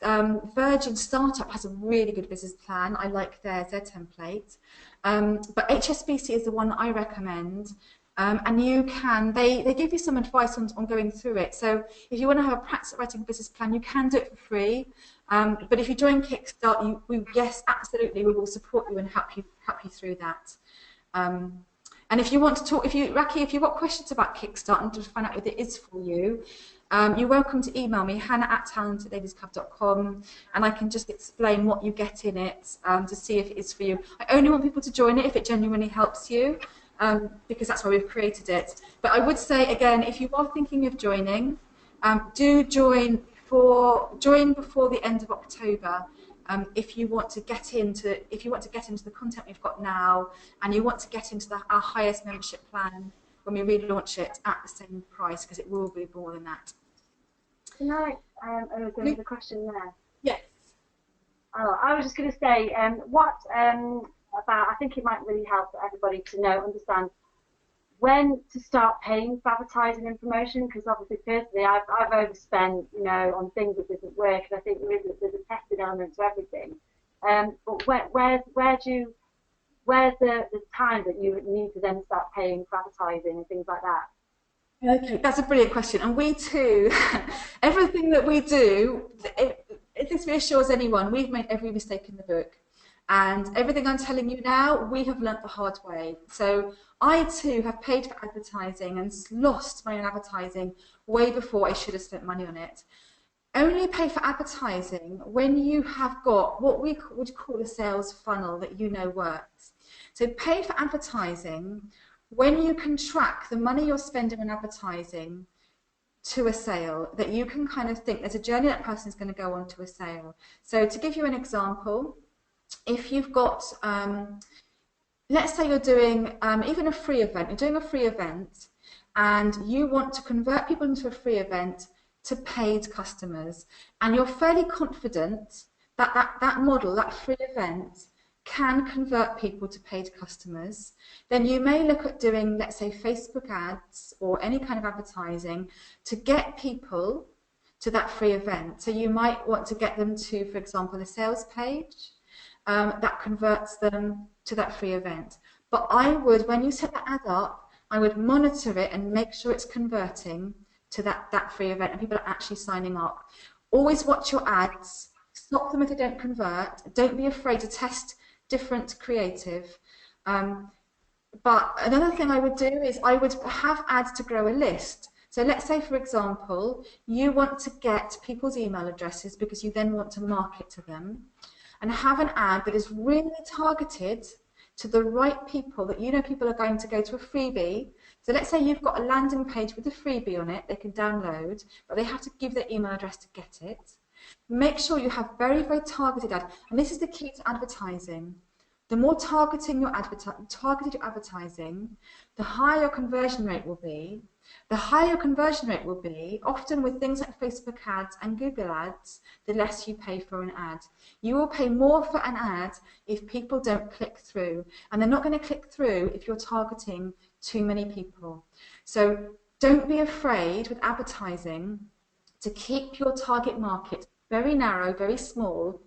Virgin Startup has a really good business plan. I like their template. But HSBC is the one that I recommend. And you can, they give you some advice on going through it. So if you want to have a practice at writing a business plan, you can do it for free. But if you join Kickstart, yes, absolutely, we will support you and help you through that. And if you want to talk, Raki, if you've got questions about Kickstart and to find out what it is for you, you're welcome to email me, hannah@talentladiesclub.com, and I can just explain what you get in it to see if it is for you. I only want people to join it if it genuinely helps you. Because that's why we've created it. But I would say again, if you are thinking of joining, do join before the end of October. If you want to get into the content we've got now, and you want to get into our highest membership plan when we relaunch it at the same price, because it will be more than that. Can I go with a question there? Yes. Oh, I was just going to say, I think it might really help everybody to understand when to start paying for advertising and promotion, because obviously personally I've overspent, on things that doesn't work, and I think there's a testing element to everything. But where's the time that you need to then start paying for advertising and things like that? Okay, that's a brilliant question, and we too, everything that we do, if this reassures anyone, we've made every mistake in the book. And everything I'm telling you now, we have learnt the hard way. So I too have paid for advertising and lost my own advertising way before I should have spent money on it. Only pay for advertising when you have got what we would call a sales funnel that works. So pay for advertising when you can track the money you're spending on advertising to a sale, that you can kind of think there's a journey that person is going to go on to a sale. So to give you an example, if you've got, let's say you're doing even a free event, you're doing a free event and you want to convert people into a free event to paid customers, and you're fairly confident that that model, that free event, can convert people to paid customers, then you may look at doing, let's say, Facebook ads or any kind of advertising to get people to that free event. So you might want to get them to, for example, a sales page that converts them to that free event. But I would, when you set that ad up, I would monitor it and make sure it's converting to that free event and people are actually signing up. Always watch your ads, stop them if they don't convert. Don't be afraid to test different creative. But another thing I would do is I would have ads to grow a list. So let's say, for example, you want to get people's email addresses because you then want to market to them. and have an ad that is really targeted to the right people that you know people are going to go to a freebie. So let's say you've got a landing page with a freebie on it they can download, but they have to give their email address to get it. Make sure you have very, very targeted ads, and this is the key to advertising. The more targeted your advertising, the higher your conversion rate will be. The higher your conversion rate will be, often with things like Facebook ads and Google ads, the less you pay for an ad. You will pay more for an ad if people don't click through, and they're not going to click through if you're targeting too many people. So don't be afraid with advertising to keep your target market very narrow, very small,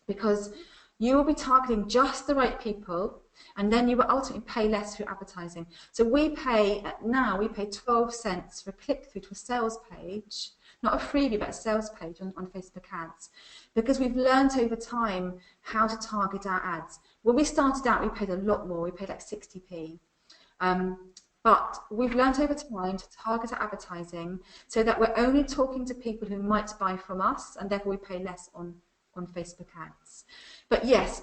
because you will be targeting just the right people, and then you will ultimately pay less for advertising. So we pay 12 cents for a click-through to a sales page, not a freebie, but a sales page on Facebook ads, because we've learned over time how to target our ads. When we started out, we paid a lot more. We paid like 60p. But we've learned over time to target our advertising so that we're only talking to people who might buy from us, and therefore we pay less on Facebook ads. But yes,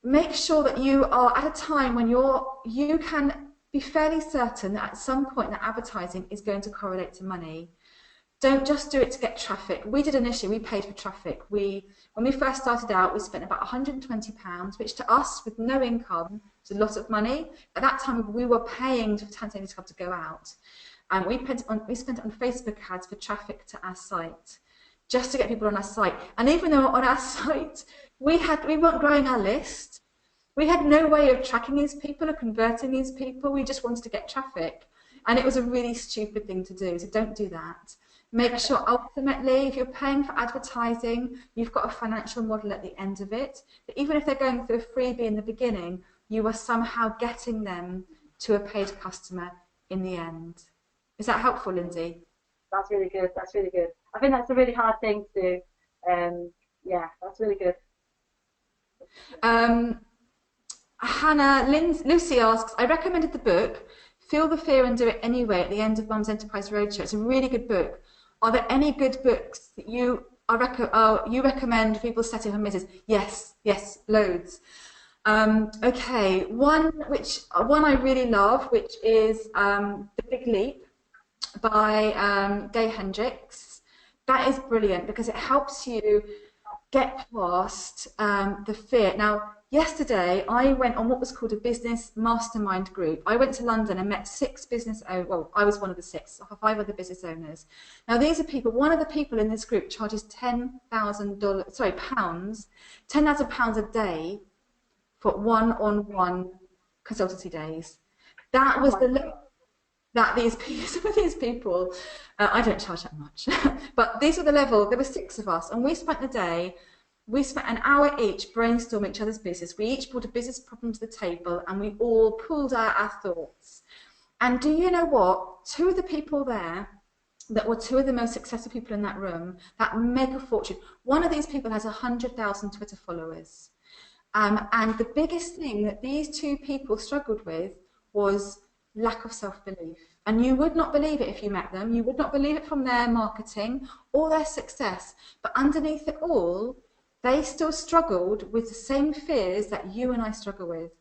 make sure that you are at a time when you can be fairly certain that at some point that advertising is going to correlate to money. Don't just do it to get traffic. We did initially, we paid for traffic. When we first started out, we spent about £120, which to us, with no income, was a lot of money. At that time, we were paying for Tanzania Club to go out. And we spent on Facebook ads for traffic to our site, just to get people on our site. And even though on our site, we weren't growing our list. We had no way of tracking these people or converting these people. We just wanted to get traffic. And it was a really stupid thing to do, so don't do that. Make sure ultimately, if you're paying for advertising, you've got a financial model at the end of it. That even if they're going through a freebie in the beginning, you are somehow getting them to a paid customer in the end. Is that helpful, Lindsay? That's really good. That's really good. I think that's a really hard thing to do. Yeah, that's really good. Lucy asks, I recommended the book, Feel the Fear and Do It Anyway, at the end of Mum's Enterprise Roadshow. It's a really good book. Are there any good books that you recommend people setting up business? Yes, loads. Okay, one I really love, which is The Big Leap by Gay Hendricks. That is brilliant because it helps you get past the fear. Now, yesterday I went on what was called a business mastermind group. I went to London and met 6 business owners. Well, I was one of the 6, 5 other business owners. Now, these are people. One of the people in this group charges £10,000 a day for one-on-one consultancy days. That was the level that some of these people, I don't charge that much, but these are the level. There were 6 of us, and we spent an hour each brainstorming each other's business. We each brought a business problem to the table, and we all pulled out our thoughts. And do you know what? 2 of the people there that were 2 of the most successful people in that room, that mega fortune. One of these people has 100,000 Twitter followers. And the biggest thing that these 2 people struggled with was lack of self-belief. And you would not believe it if you met them. You would not believe it from their marketing or their success. But underneath it all, they still struggled with the same fears that you and I struggle with.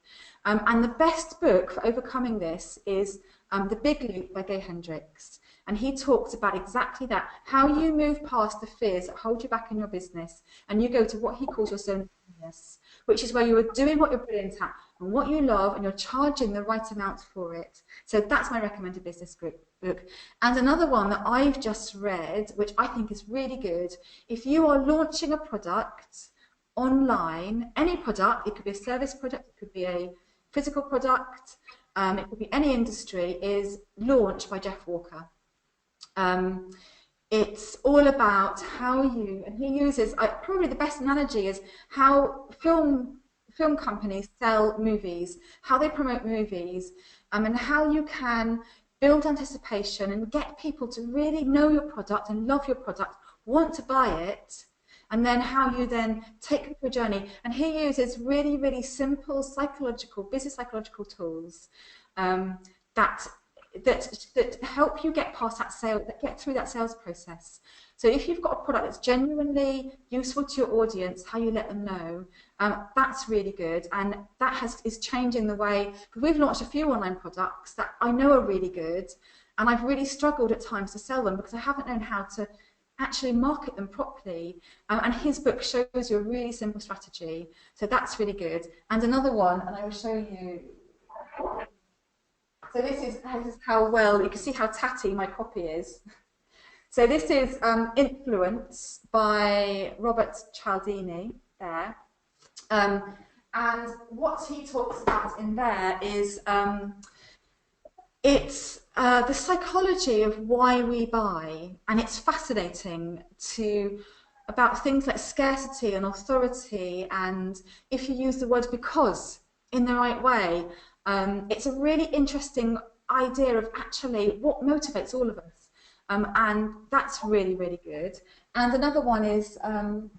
And the best book for overcoming this is The Big Leap by Gay Hendricks. And he talks about exactly that, how you move past the fears that hold you back in your business and you go to what he calls your zone of genius, which is where you are doing what you're brilliant at and what you love and you're charging the right amount for it. So that's my recommended business book. And another one that I've just read, which I think is really good, if you are launching a product online, any product, it could be a service product, it could be a physical product, it could be any industry, is Launch by Jeff Walker. It's all about how and he uses, probably the best analogy is how film companies sell movies, how they promote movies, and how you can build anticipation and get people to really know your product and love your product, want to buy it, and then how you then take them through a journey. And he uses really, really simple business psychological tools that help you get past that get through that sales process. So if you've got a product that's genuinely useful to your audience, how you let them know, that's really good. And that is changing the way, because we've launched a few online products that I know are really good, and I've really struggled at times to sell them because I haven't known how to actually market them properly. And his book shows you a really simple strategy. So that's really good. And another one, and I will show you. So this is how well, you can see how tatty my copy is. So this is Influence by Robert Cialdini there. And what he talks about in there is it's the psychology of why we buy, and it's fascinating about things like scarcity and authority, and if you use the word because in the right way, it's a really interesting idea of actually what motivates all of us, and that's really, really good. And another one is another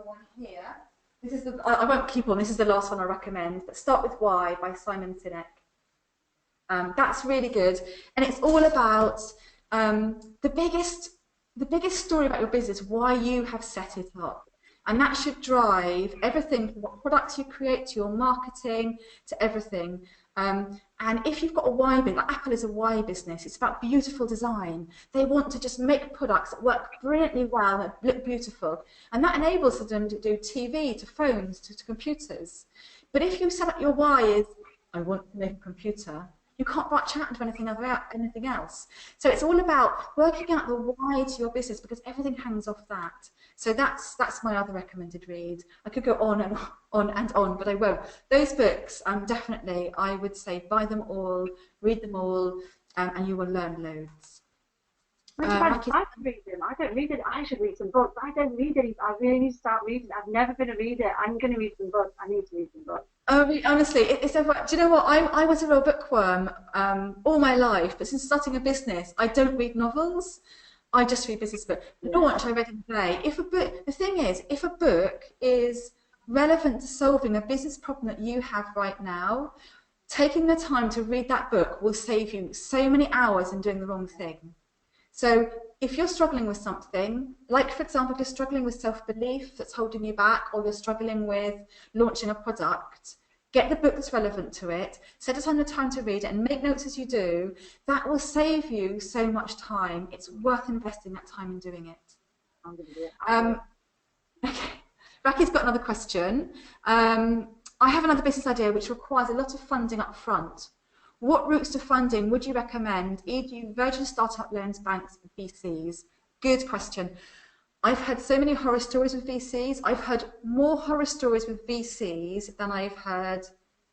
one here. This is I won't keep on. This is the last one I recommend. But Start With Why by Simon Sinek. That's really good, and it's all about the biggest story about your business, why you have set it up, and that should drive everything from what products you create to your marketing to everything. And if you've got a why business, like Apple is a why business, it's about beautiful design. They want to just make products that work brilliantly well, that look beautiful, and that enables them to do TV, to phones, to computers. But if you set up your why is, I want to make a computer, you can't branch out into anything else. So it's all about working out the why to your business, because everything hangs off that. So that's my other recommended read. I could go on and on, but I won't. Those books, definitely, I would say buy them all, read them all, and you will learn loads. I read them. I don't read it. I should read some books. I don't read any. I really need to start reading. I've never been a reader. I'm going to read some books. I need to read some books. Oh, honestly, do you know what? I was a real bookworm all my life, but since starting a business, I don't read novels. I just read business books. The launch I read in a day. The thing is, if a book is relevant to solving a business problem that you have right now, taking the time to read that book will save you so many hours in doing the wrong thing. So if you're struggling with something, like for example, if you're struggling with self-belief that's holding you back, or you're struggling with launching a product, get the book that's relevant to it, set aside the time to read it, and make notes as you do. That will save you so much time. It's worth investing that time in doing it. I'm going to do it. Okay. Raki's got another question. I have another business idea which requires a lot of funding up front. What routes to funding would you recommend, e.g. Virgin Startup Loans, banks, VCs? Good question. I've had so many horror stories with VCs. I've heard more horror stories with VCs than I've heard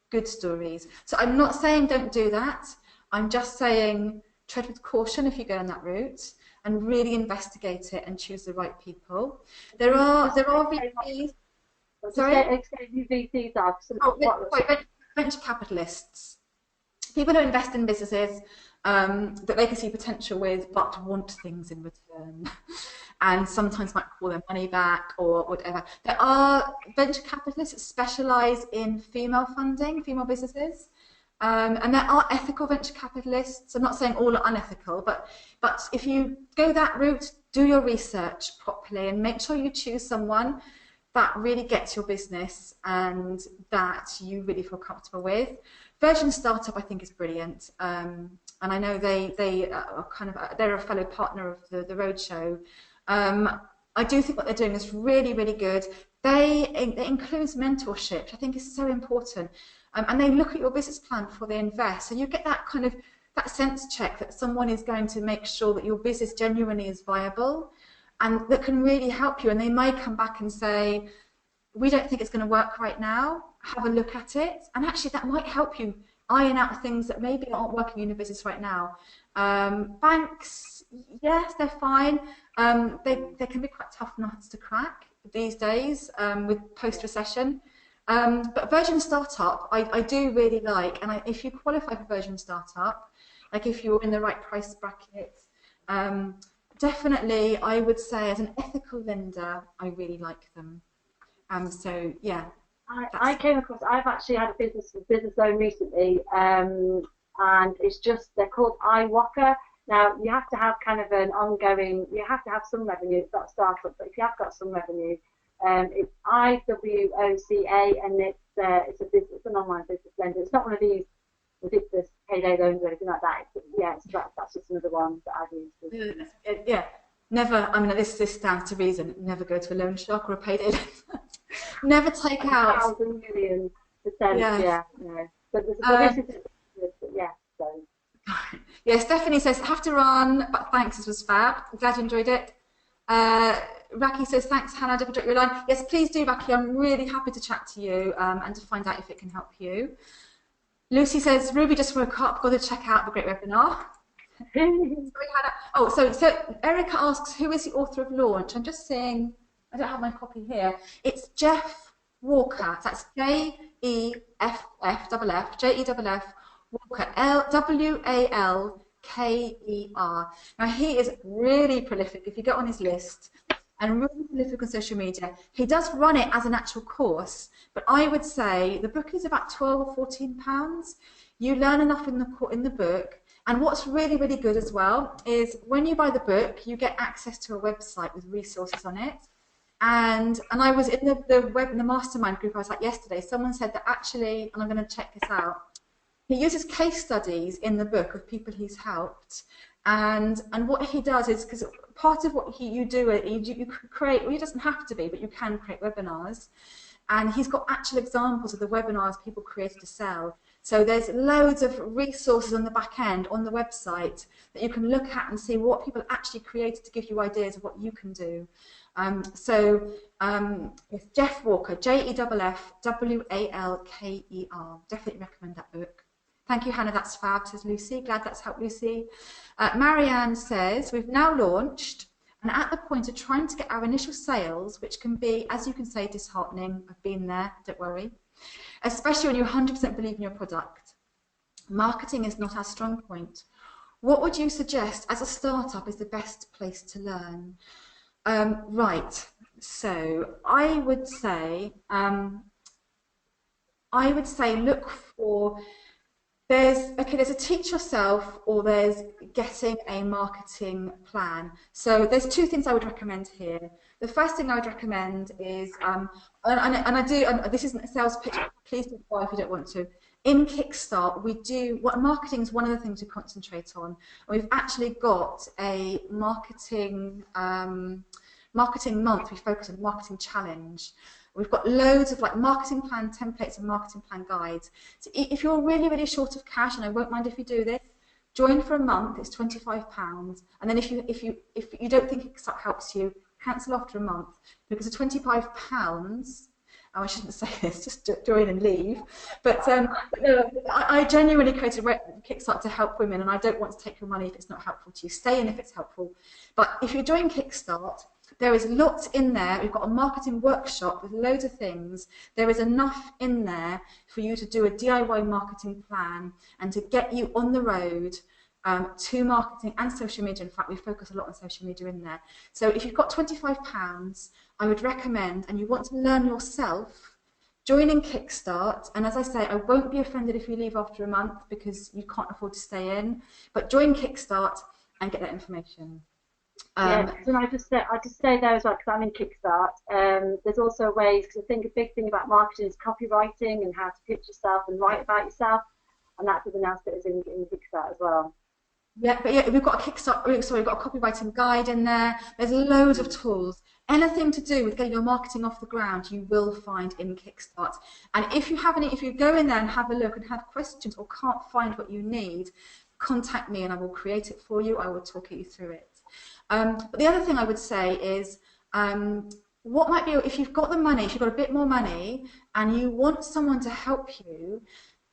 good stories. So I'm not saying don't do that. I'm just saying tread with caution if you go on that route, and really investigate it and choose the right people. There are VCs. Sorry? VCs are. Venture capitalists. People who invest in businesses that they can see potential with, but want things in return, and sometimes might call their money back or whatever. There are venture capitalists that specialise in female funding, female businesses, and there are ethical venture capitalists. I'm not saying all are unethical, but if you go that route, do your research properly and make sure you choose someone that really gets your business and that you really feel comfortable with. Virgin Startup, I think, is brilliant, and I know they are they're a fellow partner of the Roadshow. I do think what they're doing is really, really good. It includes mentorship, which I think is so important, and they look at your business plan before they invest, so you get that that sense check that someone is going to make sure that your business genuinely is viable, and that can really help you. And they may come back and say, we don't think it's going to work right now, have a look at it, and actually that might help you iron out things that maybe aren't working in your business right now. Banks, yes, they're fine. They can be quite tough nuts to crack these days with post-recession. But Virgin Startup, I do really like, and if you qualify for Virgin Startup, like if you're in the right price bracket, definitely I would say as an ethical lender, I really like them. So yeah. I came across. I've actually had a business loan recently, and it's just they're called iWalker. Now, you have to have kind of an ongoing, you have to have some revenue. It's not a startup, but if you have got some revenue, it's IWOCA, and it's a business, it's an online business lender. It's not one of these ridiculous payday loans or anything like that. That's just another one that I've used. Yeah, never. I mean, this stands to reason. Never go to a loan shark or a payday lender. Never take out 1,000,000%. Yes. Yeah. But this is yeah. So. Yeah, Stephanie says, have to run, but thanks, this was fab. I'm glad you enjoyed it. Raki says, thanks, Hannah, don't drop your line. Yes, please do, Raki. I'm really happy to chat to you and to find out if it can help you. Lucy says, Ruby just woke up, got to check out the great webinar. So Erica asks, who is the author of Launch? I'm just saying, I don't have my copy here. It's Jeff Walker. That's Jeff Walker, Walker. Now, he is really prolific. If you get on his list, and really prolific on social media. He does run it as an actual course, but I would say the book is about £12 or £14. You learn enough in the book, and what's really, really good as well is when you buy the book, you get access to a website with resources on it. And I was in the mastermind group I was at yesterday. Someone said that actually, and I'm going to check this out, he uses case studies in the book of people he's helped, and what he does is, because part of what you do, you create, well, it doesn't have to be, but you can create webinars, and he's got actual examples of the webinars people created to sell. So there's loads of resources on the back end on the website that you can look at and see what people actually created to give you ideas of what you can do. It's Jeff Walker, JEFFWALKER. Definitely recommend that book. Thank you, Hannah, that's fab, says Lucy. Glad that's helped Lucy. Marianne says, we've now launched and at the point of trying to get our initial sales, which can be, as you can say, disheartening. I've been there, don't worry. Especially when you 100% believe in your product. Marketing is not our strong point. What would you suggest as a startup is the best place to learn? Right, so I would say look for, there's a teach yourself, or there's getting a marketing plan. So there's two things I would recommend here. The first thing I would recommend is, this isn't a sales pitch, please don't buy if you don't want to. In Kickstart, marketing is one of the things we concentrate on. We've actually got a marketing month. We focus on marketing challenge. We've got loads of marketing plan templates and marketing plan guides. So if you're really, really short of cash, and I won't mind if you do this, join for a month. It's £25, and then if you don't think Kickstart helps you, cancel after a month, because the £25. Oh, I shouldn't say this, just join and leave. But no, I genuinely created Kickstart to help women, and I don't want to take your money if it's not helpful to you. Stay in if it's helpful. But if you join Kickstart, there is lots in there. We've got a marketing workshop with loads of things. There is enough in there for you to do a DIY marketing plan and to get you on the road to marketing and social media. In fact, we focus a lot on social media in there. So if you've got £25, I would recommend, and you want to learn yourself, joining Kickstart. And as I say, I won't be offended if you leave after a month because you can't afford to stay in, but join Kickstart and get that information. And I just say there as well, because I'm in Kickstart. There's also ways, because I think a big thing about marketing is copywriting and how to pitch yourself and write about yourself, and that's something else that is in Kickstart as well. Yeah, we've got a Kickstart. Sorry, we've got a copywriting guide in there. There's loads of tools. Anything to do with getting your marketing off the ground, you will find in Kickstart. And if you go in there and have a look and have questions or can't find what you need, contact me and I will create it for you. I will talk you through it. But the other thing I would say is, what might be, if you've got the money, if you've got a bit more money and you want someone to help you,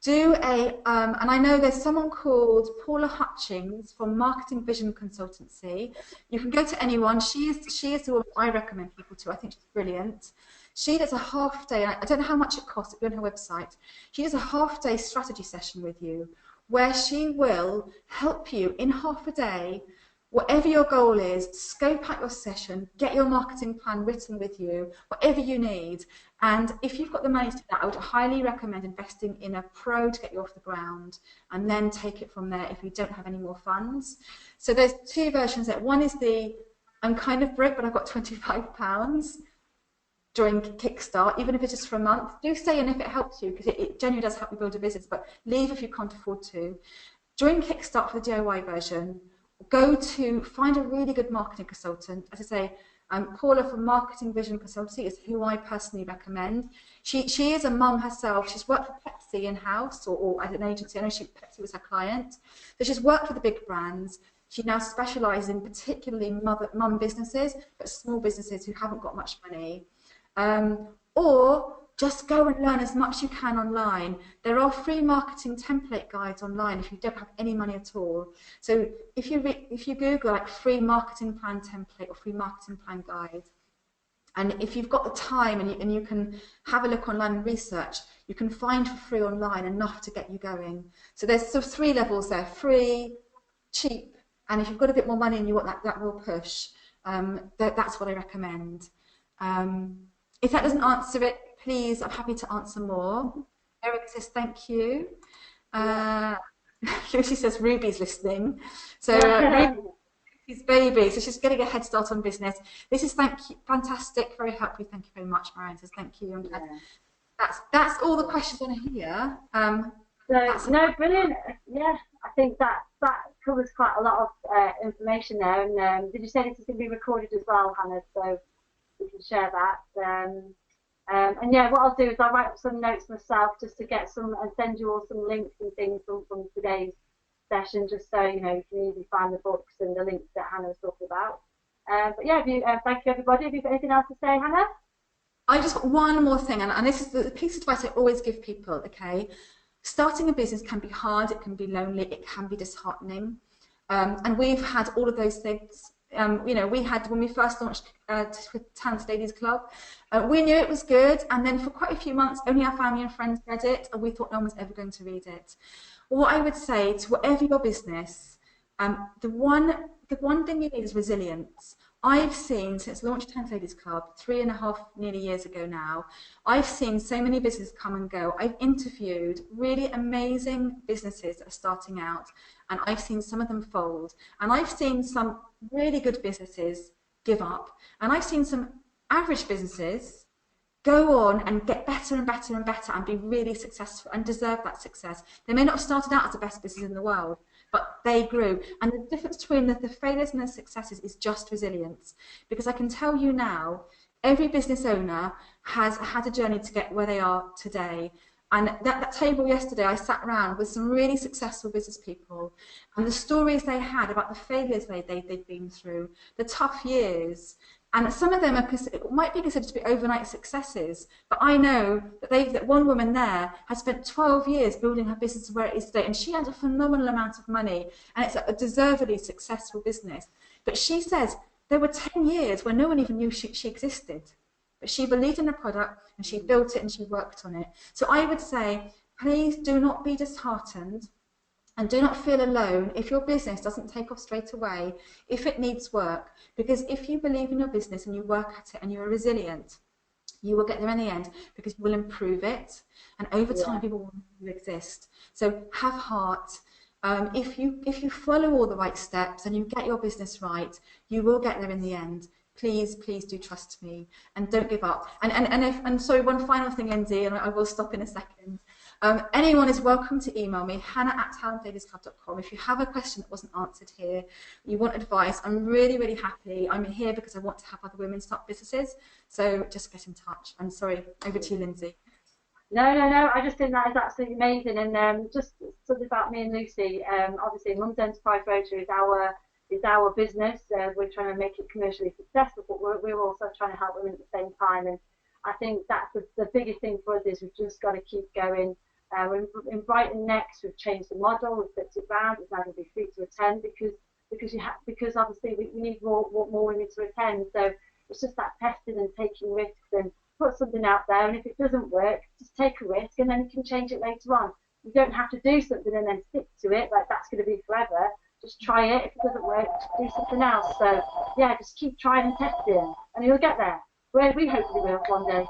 do and I know there's someone called Paula Hutchings from Marketing Vision Consultancy. You can go to anyone. She is the one I recommend people to. I think she's brilliant. She does a half-day, I don't know how much it costs, it'll be on her website. She does a half-day strategy session with you where she will help you in half a day Whatever your goal is, scope out your session, get your marketing plan written with you, whatever you need. And if you've got the money to do that, I would highly recommend investing in a pro to get you off the ground, and then take it from there if you don't have any more funds. So there's two versions there. One is the, I'm kind of broke, but I've got £25 during Kickstart, even if it's just for a month. Do stay in if it helps you, because it genuinely does help you build a business, but leave if you can't afford to. During Kickstart for the DIY version, find a really good marketing consultant. As I say, Paula from Marketing Vision Consultancy is who I personally recommend. She is a mum herself. She's worked for Pepsi in-house or as an agency. I know Pepsi was her client. So she's worked for the big brands. She now specialises in particularly mum businesses, but small businesses who haven't got much money. Or just go and learn as much as you can online. There are free marketing template guides online if you don't have any money at all. So if you Google like free marketing plan template or free marketing plan guide, and if you've got the time and you can have a look online and research, you can find for free online enough to get you going. So there's sort of three levels there: free, cheap, and if you've got a bit more money and you want that real push, that's what I recommend. If that doesn't answer it, please, I'm happy to answer more. Eric says thank you. Lucy says Ruby's listening. So Ruby's baby, so she's getting a head start on business. This is fantastic, very helpful. Thank you very much, Marianne says thank you. That's all the questions on here. No, brilliant. Yeah, I think that covers quite a lot of information there. And did you say this is going to be recorded as well, Hannah? So we can share that. And yeah, what I'll do is I'll write up some notes myself just to get some and send you all some links and things from today's session, just so you know you can easily find the books and the links that Hannah was talking about. But yeah, thank you everybody. Have you got anything else to say, Hannah? I just got one more thing, and this is the piece of advice I always give people. Okay, starting a business can be hard, it can be lonely, it can be disheartening, and we've had all of those things. You know, we had when we first launched Talented Ladies Club, we knew it was good, and then for quite a few months only our family and friends read it, and we thought no one was ever going to read it. What I would say to whatever your business, the one thing you need is resilience. I've seen, since launching Talented Ladies Club 3.5 nearly years ago now, I've seen so many businesses come and go. I've interviewed really amazing businesses that are starting out, and I've seen some of them fold, and I've seen some really good businesses give up, and I've seen some average businesses go on and get better and better and better and be really successful and deserve that success. They may not have started out as the best business in the world, but they grew. And the difference between the failures and the successes is just resilience. Because I can tell you now, every business owner has had a journey to get where they are today. And that table yesterday, I sat around with some really successful business people, and the stories they had about the failures they'd been through, the tough years. And some of them might be considered to be overnight successes, but I know that one woman there has spent 12 years building her business to where it is today, and she has a phenomenal amount of money, and it's a deservedly successful business. But she says there were 10 years where no one even knew she existed, but she believed in the product and she built it and she worked on it. So I would say, please do not be disheartened. And do not feel alone if your business doesn't take off straight away, if it needs work. Because if you believe in your business and you work at it and you are resilient, you will get there in the end, because you will improve it. And over time, people will know you exist. So have heart. If you follow all the right steps and you get your business right, you will get there in the end. Please do trust me and don't give up. And sorry, one final thing, Lindsay, and I will stop in a second. Anyone is welcome to email me, hannah@talentladiesclub.com. If you have a question that wasn't answered here, you want advice, I'm really happy. I'm here because I want to have other women start businesses. So just get in touch. I'm sorry. Over to you, Lindsay. No. I just think that is absolutely amazing. And just something about me and Lucy. Obviously, Mum's Enterprise Roadshow is our business. We're trying to make it commercially successful, but we're also trying to help women at the same time. And I think that's the biggest thing for us is we've just got to keep going. In Brighton next, we've changed the model. We've flipped it around. It's now going to be free to attend because obviously we need more women to attend. So it's just that testing and taking risks and put something out there. And if it doesn't work, just take a risk and then you can change it later on. You don't have to do something and then stick to it like that's going to be forever. just try it. If it doesn't work, do something else. So yeah, just keep trying and testing, and you'll get there. We hopefully will one day.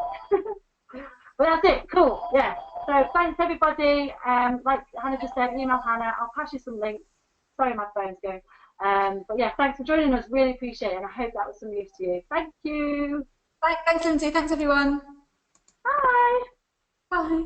But that's it. Cool. Yeah. So thanks everybody. Like Hannah just said, email Hannah. I'll pass you some links. Sorry, my phone's going. But yeah, thanks for joining us. Really appreciate it, and I hope that was some use to you. Thank you. Thanks, Lindsay. Thanks, everyone. Bye. Bye.